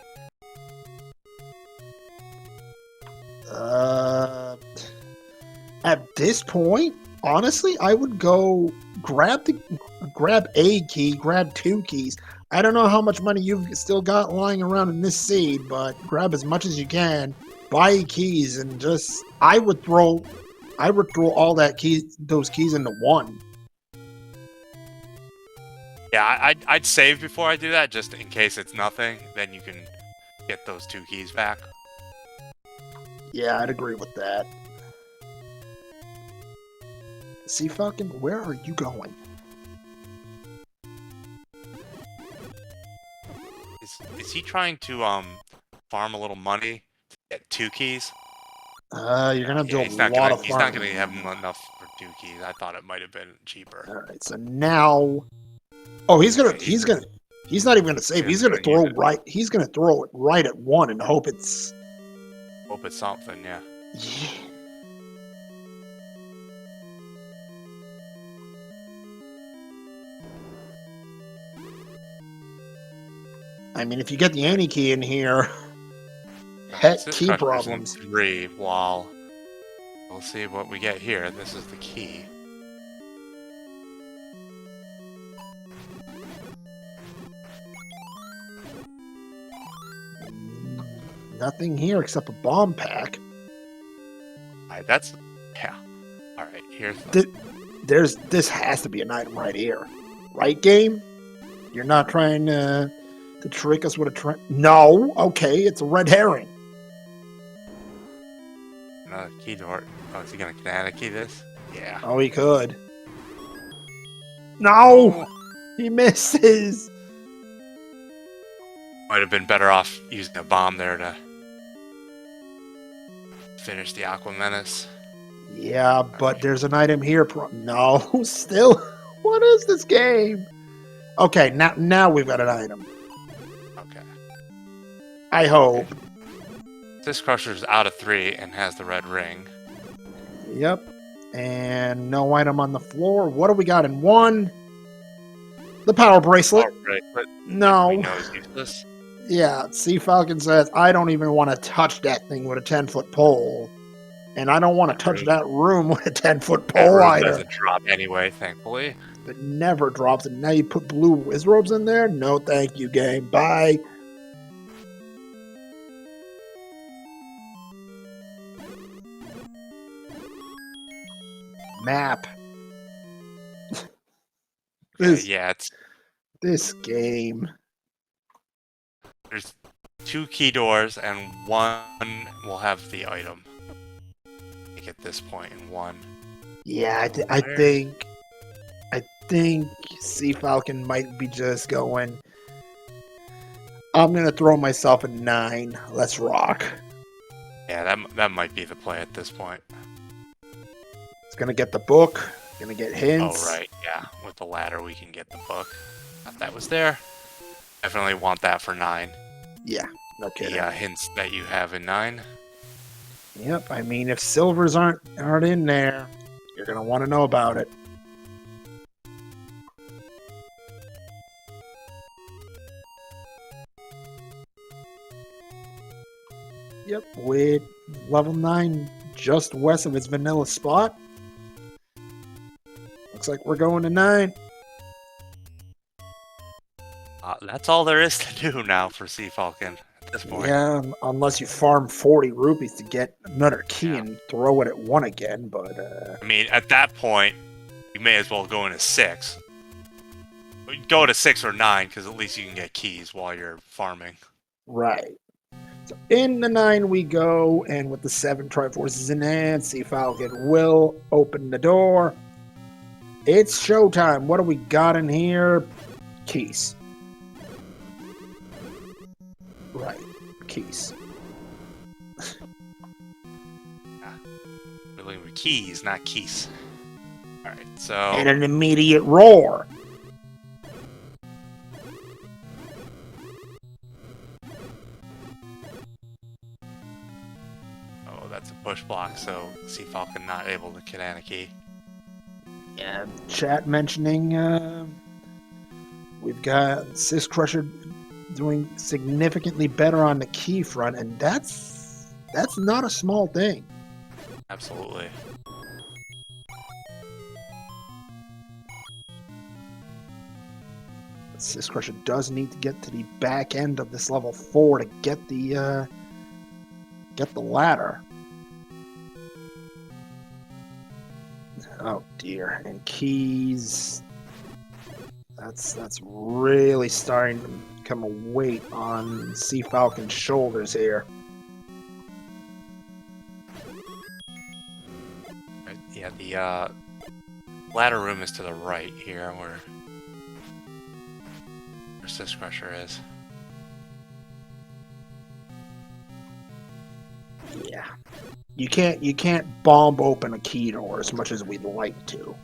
At this point, honestly, I would go grab a key, grab 2 keys. I don't know how much money you've still got lying around in this seed, but grab as much as you can, buy keys, and just I would throw all those keys into 1. Yeah, I'd save before I do that, just in case it's nothing. Then you can get those 2 keys back. Yeah, I'd agree with that. CFalcon, where are you going? Is he trying to farm a little money to get 2 keys? You're gonna have to do a lot of farming. He's not gonna have enough for 2 keys. I thought it might have been cheaper. All right, so now, he's not even gonna save. He's gonna throw right. He's gonna throw it right at 1 and hope it's something. Yeah. Yeah. I mean, if you get the any key in here, key problems. 3. Well, we'll see what we get here. This is the key. Nothing here except a bomb pack. Alright, yeah. Alright, here's this has to be an item right here. Right, game? You're not trying to trick us with a No, okay, it's a red herring. Another key door. Oh, is he gonna kinetic key this? Yeah. Oh, he could. No! He misses! Might have been better off using a bomb there to finish the Aqua Menace. Yeah, but there's an item here. No, still. What is this game? Okay, now we've got an item. Okay. I hope. Syscrusher's out of 3 and has the red ring. Yep. And no item on the floor. What do we got in 1? The power bracelet. But No. we know it's useless. Yeah, CFalcon says, I don't even want to touch that thing with a 10-foot pole. And I don't want to touch that room with a 10-foot pole either. It doesn't drop anyway, thankfully. It never drops. And now you put blue Wizrobes in there? No, thank you, game. Bye. Map. It's this game. There's 2 key doors and 1 will have the item. I think at this point in 1. Yeah, I think CFalcon might be just going, I'm gonna throw myself a 9. Let's rock. Yeah, that might be the play at this point. It's gonna get the book, gonna get hints. Oh right, yeah. With the ladder we can get the book. If that was there. Definitely want that for 9. Yeah, no kidding. The hints that you have in 9. Yep, I mean if silvers aren't in there, you're gonna want to know about it. Yep, with level 9 just west of its vanilla spot. Looks like we're going to 9. That's all there is to do now for CFalcon at this point. Yeah, unless you farm 40 rupees to get another key and throw it at 1 again, but... I mean, at that point, you may as well go into 6. Go to 6 or 9, because at least you can get keys while you're farming. Right. So in the 9 we go, and with the 7 Triforces in hand, CFalcon will open the door. It's showtime. What do we got in here? Keys. Right. Keys. We're looking for keys, not keys. Alright, so... And an immediate roar. Oh, that's a push block, so CFalcon not able to get a key. Yeah, chat mentioning we've got Syscrusher doing significantly better on the key front, and that's not a small thing. Absolutely. Syscrusher does need to get to the back end of this level 4 to get the ladder. Oh dear, and keys. That's really starting to become a weight on CFalcon's shoulders here. Yeah, the ladder room is to the right here, where Syscrusher is. Yeah. You can't bomb open a key door as much as we'd like to.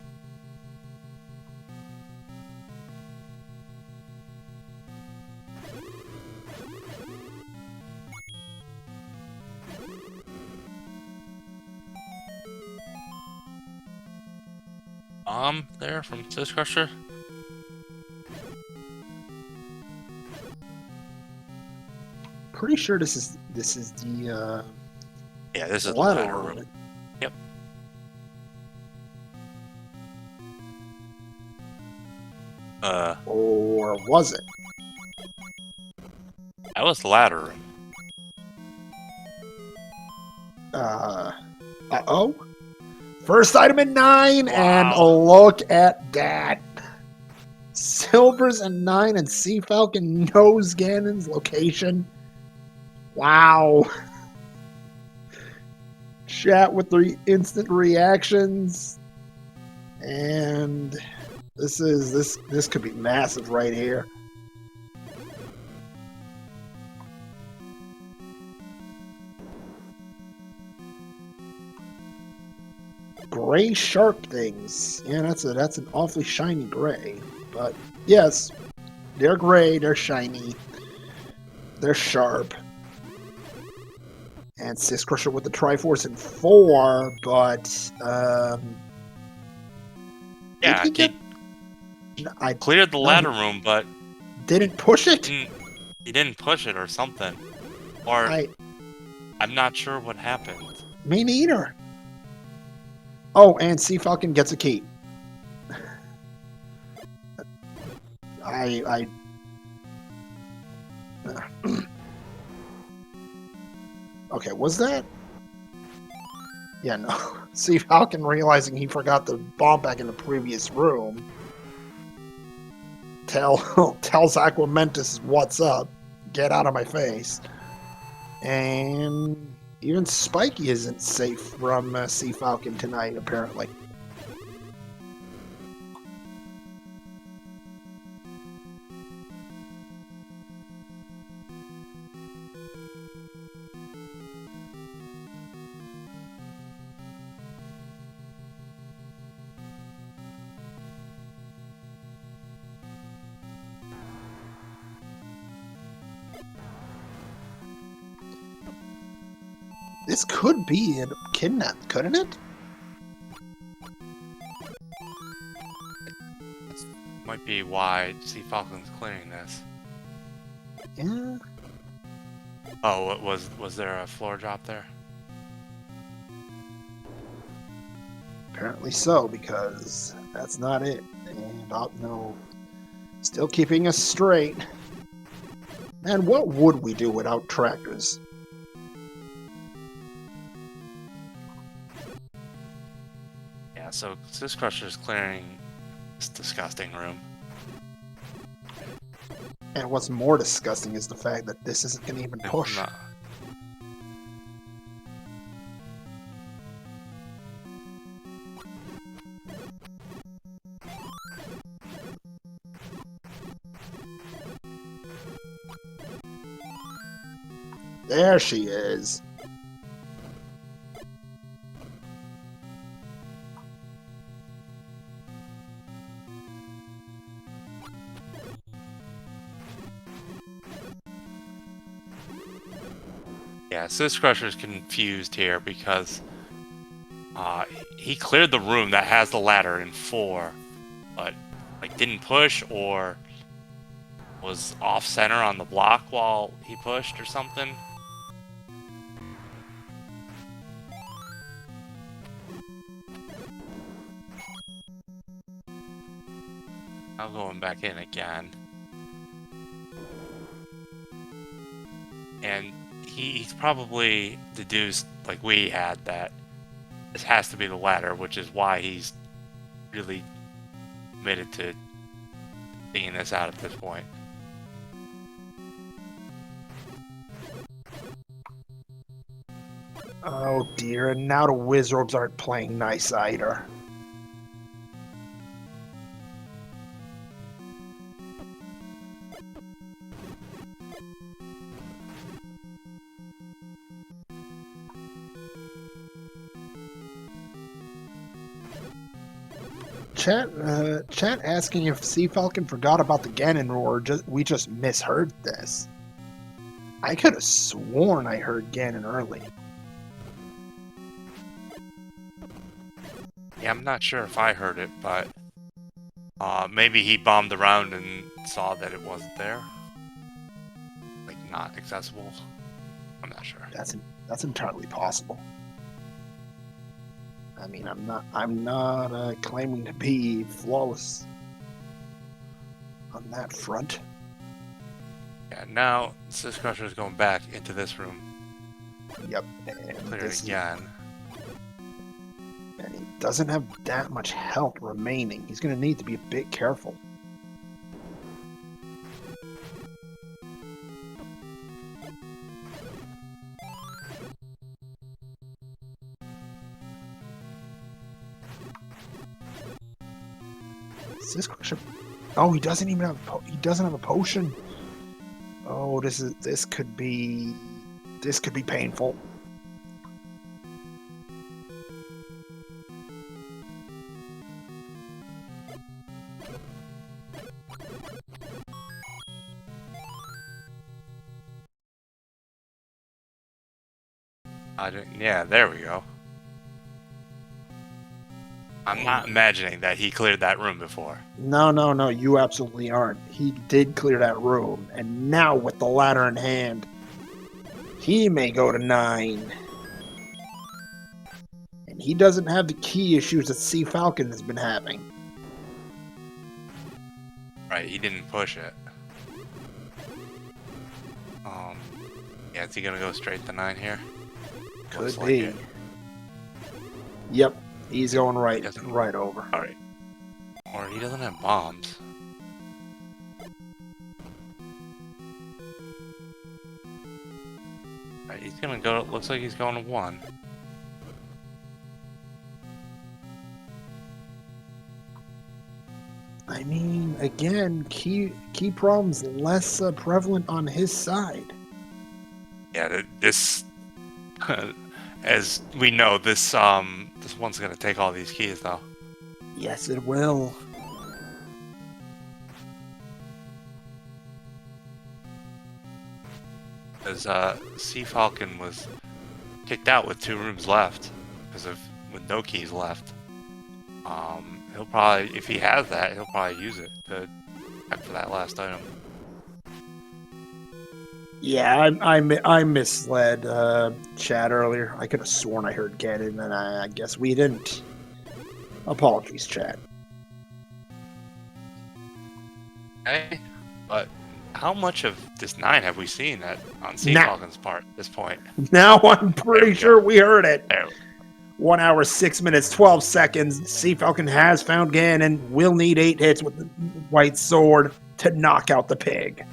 There from Syscrusher. Pretty sure this is the yeah, this is the ladder room. room. Yep. Or was it? That was the ladder room. Uh-oh. First item in 9, Wow. and look at that. Silvers in 9, and CFalcon knows Ganon's location. Wow. Chat with the instant reactions. And this could be massive right here. gray sharp things. Yeah, that's an awfully shiny gray. But yes, they're gray, they're shiny, they're sharp. And Syscrusher with the Triforce in 4, but did Yeah, he get? I cleared the no, ladder room, but didn't push it. he didn't push it or something. Or I'm not sure what happened. Me neither. Oh, and CFalcon gets a key. Okay, was that? Yeah, no. CFalcon realizing he forgot the bomb back in the previous room tells Aquamentus what's up. Get out of my face. And even Spiky isn't safe from CFalcon tonight, apparently. This could be a kidnap, couldn't it? Might be why CFalcon's clearing this. Yeah. Oh, was there a floor drop there? Apparently so, because that's not it. And no, still keeping us straight. Man, what would we do without tractors? Yeah, so Syscrusher's clearing this disgusting room. And what's more disgusting is the fact that this isn't going to even push. No. There she is. Yeah, Syscrusher's confused here because he cleared the room that has the ladder in 4, but like didn't push or was off center on the block while he pushed or something. Now going back in again. And he's probably deduced, like we had, that this has to be the ladder, which is why he's really committed to seeing this out at this point. Oh dear, and now the Wizards aren't playing nice either. Chat asking if CFalcon forgot about the Ganon roar. We just misheard this. I could have sworn I heard Ganon early. Yeah, I'm not sure if I heard it, but maybe he bombed around and saw that it wasn't there. Like, not accessible. I'm not sure. That's entirely possible. I mean, I'm not claiming to be flawless on that front. Yeah, now Syscrusher is going back into this room. Yep, and Clear it again. And he doesn't have that much health remaining. He's going to need to be a bit careful. Syscrusher. Oh, he doesn't have a potion. Oh, this could be painful. Yeah, there we go. I'm not imagining that he cleared that room before. No, you absolutely aren't. He did clear that room, and now with the ladder in hand, he may go to 9. And he doesn't have the key issues that CFalcon has been having. Right, he didn't push it. Yeah, is he gonna go straight to 9 here? Could Looks like be. it. Yep, he's going right over. Alright. Or he doesn't have bombs. Alright, he's gonna go, looks like he's going to 1. I mean, again, key problems less prevalent on his side. Yeah, this, as we know, this one's gonna take all these keys though. Yes, it will. Because CFalcon was kicked out with 2 rooms left, with no keys left. He'll probably, if he has that, he'll probably use it to check for that last item. Yeah, I misled Chad earlier. I could have sworn I heard Ganon, and I guess we didn't. Apologies, Chad. Okay, but how much of this 9 have we seen on CFalcon's part at this point? Now I'm pretty sure we heard it. There. 1 hour, 6 minutes, 12 seconds. CFalcon has found Ganon. Will need 8 hits with the white sword to knock out the pig.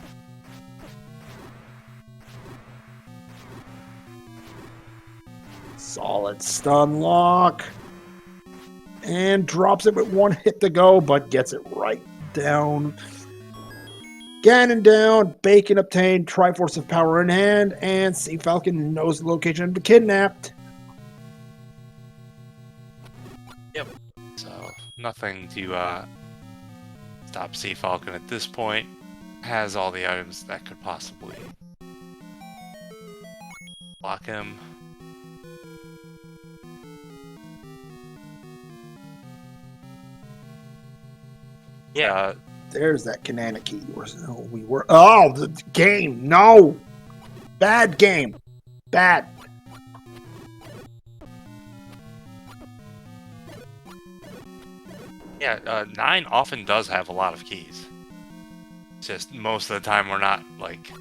Solid stun lock. And drops it with 1 hit to go, but gets it right down. Ganon down, Bacon obtained, Triforce of Power in hand, and CFalcon knows the location of the kidnapped. Yep. So, nothing to stop CFalcon at this point. Has all the items that could possibly block him. Yeah. There's that Kanana key. We were. Oh, the game. No. Bad game. Bad. Yeah, 9 often does have a lot of keys. It's just most of the time we're not, like,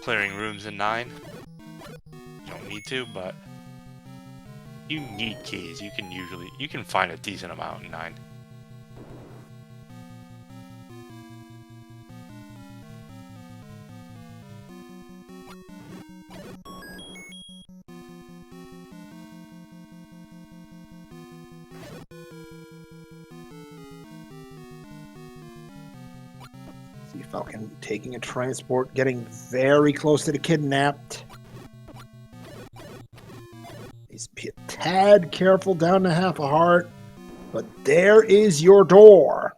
clearing rooms in 9. You don't need to, but you need keys. You can find a decent amount in 9. CFalcon taking a transport, getting very close to the kidnapped. He's a tad careful down to half a heart, but there is your door.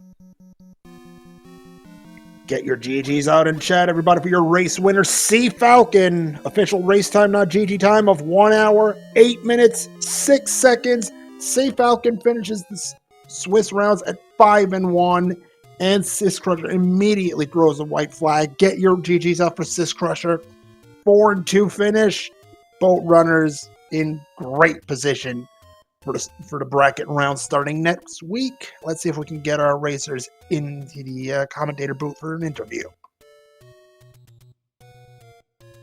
Get your GGs out in chat, everybody, for your race winner, CFalcon. Official race time, not GG time, of 1 hour, 8 minutes, 6 seconds. CFalcon finishes the Swiss rounds at 5-1. And Syscrusher immediately throws a white flag. Get your GGs out for Syscrusher. 4-2 finish. Boat runners in great position for the bracket round starting next week. Let's see if we can get our racers into the commentator booth for an interview.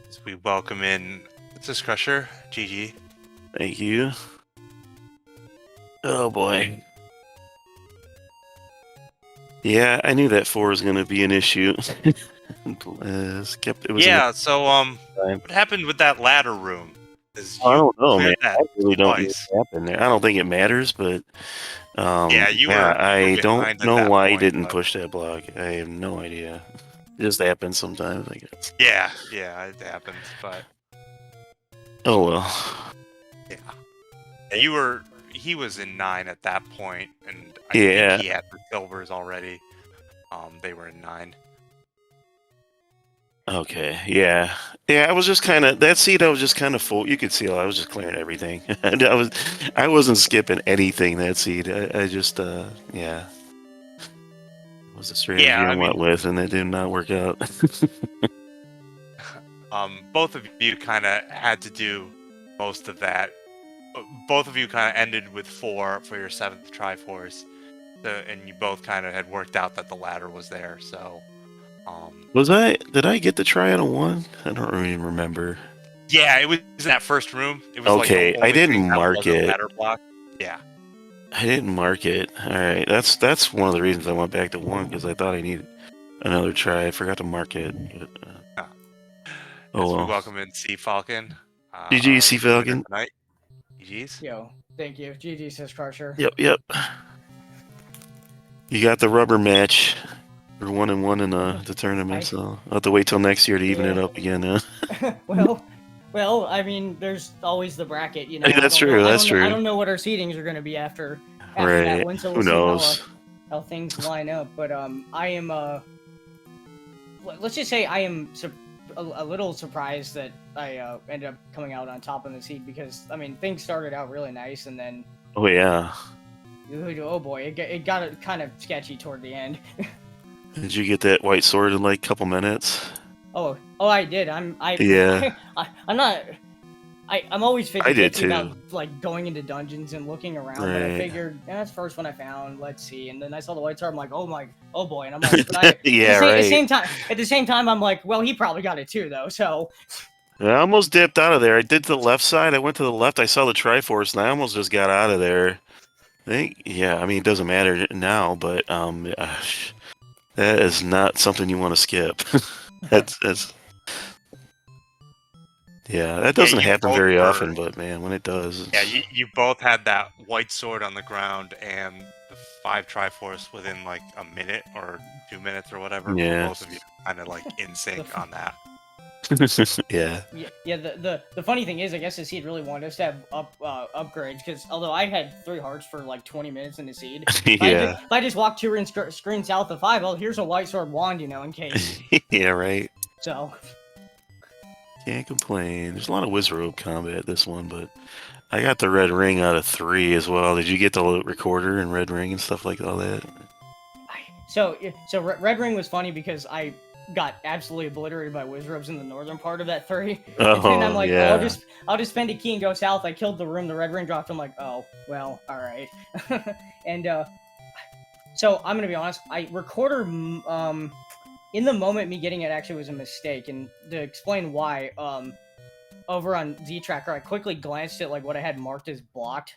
So we welcome in Syscrusher. GG. Thank you. Oh boy. Yeah, I knew that 4 was going to be an issue. Yeah, so what happened with that ladder room? I don't know, man. I really don't know what happened there. I don't think it matters, but I don't know why he didn't push that block. I have no idea. It just happens sometimes, I guess. Yeah, it happens, but oh well. Yeah, he was in 9 at that point, and I think he had the silvers already. They were in 9. Okay, yeah. Yeah, I was just kind of that seat. I was just kind of full. You could see I was just clearing everything. And I wasn't skipping anything that seat. I just, yeah, it was a strategy Yeah, I I went mean, with, and it did not work out. both of you kind of had to do most of that. Both of you kind of ended with 4 for your 7th Triforce, and you both kind of had worked out that the ladder was there. So, Did I get to try it on 1? I don't even remember. yeah, it was in that first room. It was like Okay, the I only didn't thing that mark wasn't it. ladder block. Yeah. I didn't mark it. All right, that's one of the reasons I went back to 1 because I thought I needed another try. I forgot to mark it. But, As we well. welcome in CFalcon. GG, Our winner CFalcon. tonight. GG's. Yo, thank you. GG Syscrusher. Yep. You got the rubber match. We're 1-1 in the tournament, so I'll have to wait till next year to even it up again. Huh? well, I mean, there's always the bracket, you know. Hey, that's true. I don't know what our seedings are going to be after that Right. one, so Who we'll see knows? how things line up. But I am let's just say I am a little surprised that I ended up coming out on top of the seed because I mean things started out really nice and then Oh yeah. oh boy, it got kind of sketchy toward the end. Did you get that white sword in like a couple minutes? Oh, I did. Yeah. I'm not. I'm always I did 50-50 about like going into dungeons and looking around. But I Right. figured that's the first one I found. Let's see. And then I saw the white sword. I'm like, oh boy. And I'm like, but Yeah, at the same time, I'm like, well, he probably got it too, though. So I almost dipped out of there. I did the left side. I went to the left. I saw the Triforce, and I almost just got out of there. Yeah. I mean, it doesn't matter now, but that is not something you want to skip. that's. Yeah, that doesn't you happen both very were- often, but man, when it does, Yeah, you both had that white sword on the ground and the 5 Triforce within like a minute or 2 minutes or whatever. Yeah. Both of you kind of like in sync on that. yeah. yeah. The funny thing is, I guess the seed really wanted us to have upgrades because although I had 3 hearts for like 20 minutes in the seed, Yeah. if I just walked 2 screen south of 5, well, here's a white sword wand, you know, in case. Yeah, right. So. Can't complain. There's a lot of Wizrobe combat this one, but I got the red ring out of 3 as well. Did you get the recorder and red ring and stuff like all that? So red ring was funny because I got absolutely obliterated by Wizrobes in the northern part of that 3. Oh, and I'm like, yeah. I'll just spend a key and go south. I killed the room, the red ring dropped. I'm like, oh, well, all right. And so I'm gonna be honest. Recorder in the moment, me getting it actually was a mistake, and to explain why, over on Z-Tracker, I quickly glanced at like what I had marked as blocked,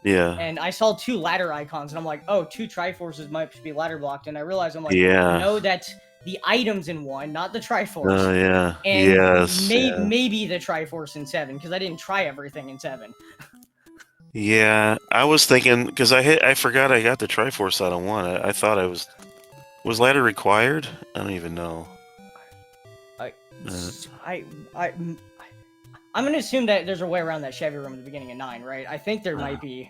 Yeah. and I saw 2 ladder icons, and I'm like, oh, 2 Triforces might be ladder blocked, and I realized I'm like, Yeah. no, that's the items in 1, not the Triforce. Oh, yeah. And Yes. maybe the Triforce in 7, because I didn't try everything in 7. Yeah, I was thinking because I forgot I got the Triforce out of 1. I thought I was ladder required. I don't even know. I'm gonna assume that there's a way around that Chevy room at the beginning of 9, right? I think there might be.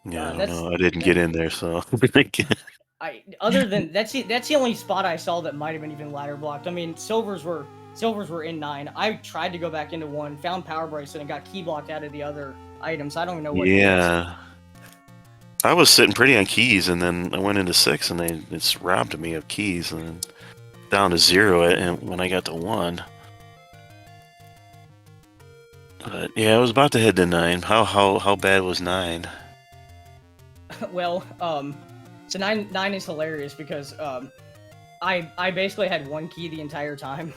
Yeah, I don't that's- know. I didn't get in there, so. Other than that's the only spot I saw that might have been even ladder blocked. I mean, silvers were in 9. I tried to go back into 1, found power bracelet, and got key blocked out of the other items. I don't even know what. Yeah. I was sitting pretty on keys, and then I went into 6, and they just robbed me of keys, and then down to 0 and when I got to 1. But yeah, I was about to head to 9. How bad was 9? Well, so 9 is hilarious because I basically had 1 key the entire time,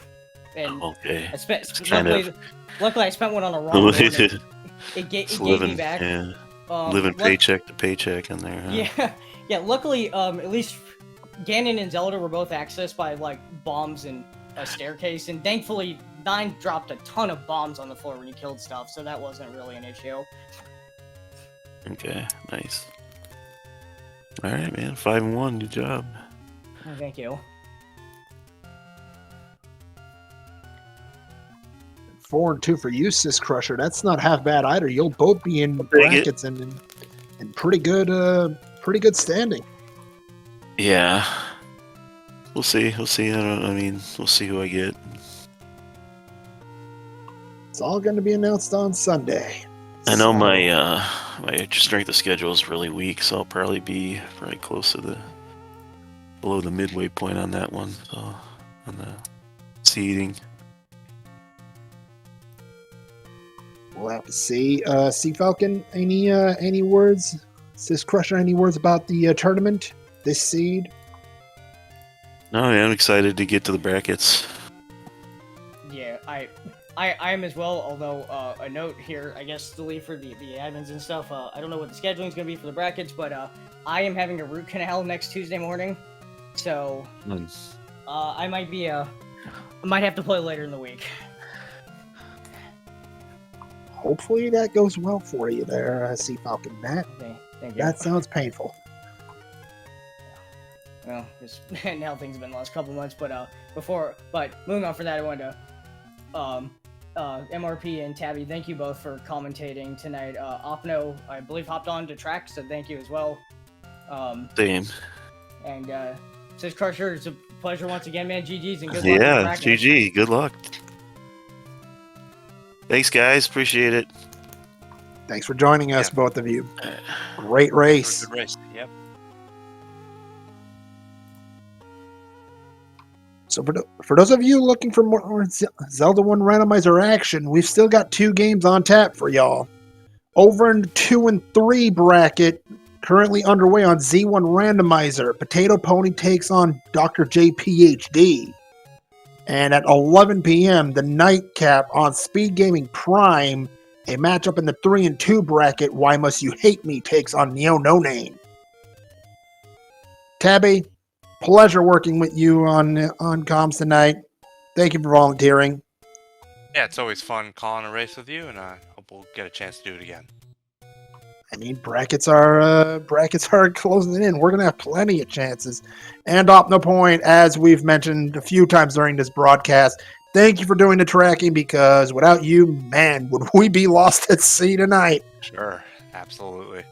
and Okay. I spent kind luckily I spent one on a wrong one. It's It gave living, me back. yeah, living luck- paycheck to paycheck in there. Huh? Yeah. Luckily, at least Ganon and Zelda were both accessed by like bombs and a staircase, and thankfully 9 dropped a ton of bombs on the floor when you killed stuff, so that wasn't really an issue. Okay, nice. All right, man. 5-1. Good job. Oh, thank you. 4-2 for you, Syscrusher. That's not half bad either. You'll both be in brackets and pretty good standing. Yeah. We'll see. We'll see. We'll see who I get. It's all going to be announced on Sunday. I know So- my strength of schedule is really weak, so I'll probably be right close to below the midway point on that one. So on the seeding. We'll have to see. CFalcon, any words? Syscrusher, any words about the tournament? This seed? No, I'm excited to get to the brackets. Yeah, I am as well, although a note here, I guess, to leave for the admins and stuff. I don't know what the scheduling's going to be for the brackets, but I am having a root canal next Tuesday morning, so I might have to play later in the week. Hopefully that goes well for you there, CFalcon. Thank you. That sounds painful. Well, just now things have been the last couple months, but moving on from that, I wanted to MRP and Tabby, thank you both for commentating tonight. Opno, I believe, hopped on to track, so thank you as well. Same. And Syscrusher, it's a pleasure once again, man. GG's and good luck. Yeah, GG. Good luck. Thanks, guys. Appreciate it. Thanks for joining us, Yeah. both of you. Great race. Good race. Yep. So for those of you looking for more Zelda 1 randomizer action, we've still got 2 games on tap for y'all. Over in the 2 and 3 bracket, currently underway on Z1 randomizer, Potato Pony takes on Dr. J PhD. And at 11 p.m., the nightcap on SpeedGaming Prime, a matchup in the 3 and 2 bracket, Why Must You Hate Me takes on Neo No Name. Tabby, pleasure working with you on comms tonight. Thank you for volunteering. Yeah, it's always fun calling a race with you, and I hope we'll get a chance to do it again. I mean, brackets are closing in. We're gonna have plenty of chances. And Opno Point, as we've mentioned a few times during this broadcast, thank you for doing the tracking, because without you, man, would we be lost at sea tonight. Sure, absolutely.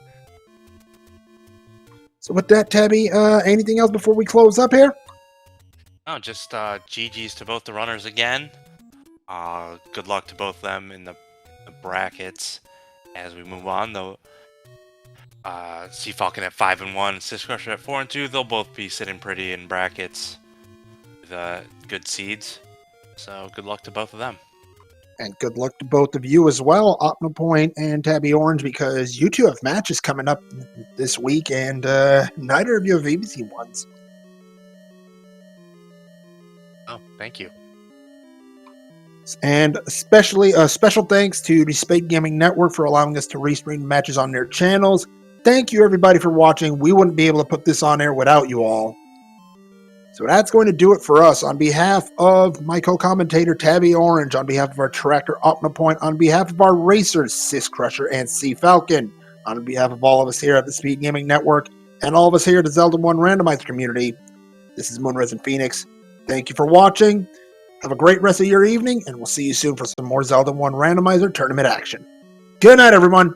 So with that, Tabby, anything else before we close up here? No, just GG's to both the runners again. Good luck to both of them in the brackets as we move on, though. CFalcon at 5-1, Syscrusher at 4-2. They'll both be sitting pretty in brackets with good seeds. So good luck to both of them. And good luck to both of you as well, Opno Point and Tabby Orange, because you two have matches coming up this week, and neither of you have easy ones. Oh, thank you. And especially special thanks to the SpeedGaming Network for allowing us to restream matches on their channels. Thank you, everybody, for watching. We wouldn't be able to put this on air without you all. So that's going to do it for us. On behalf of my co-commentator, Tabby Orange, on behalf of our tracker, Opno Point, on behalf of our racers, Syscrusher and CFalcon, on behalf of all of us here at the SpeedGaming Network, and all of us here at the Zelda 1 Randomizer community, this is Moonrise and Phoenix. Thank you for watching. Have a great rest of your evening, and we'll see you soon for some more Zelda 1 Randomizer tournament action. Good night, everyone.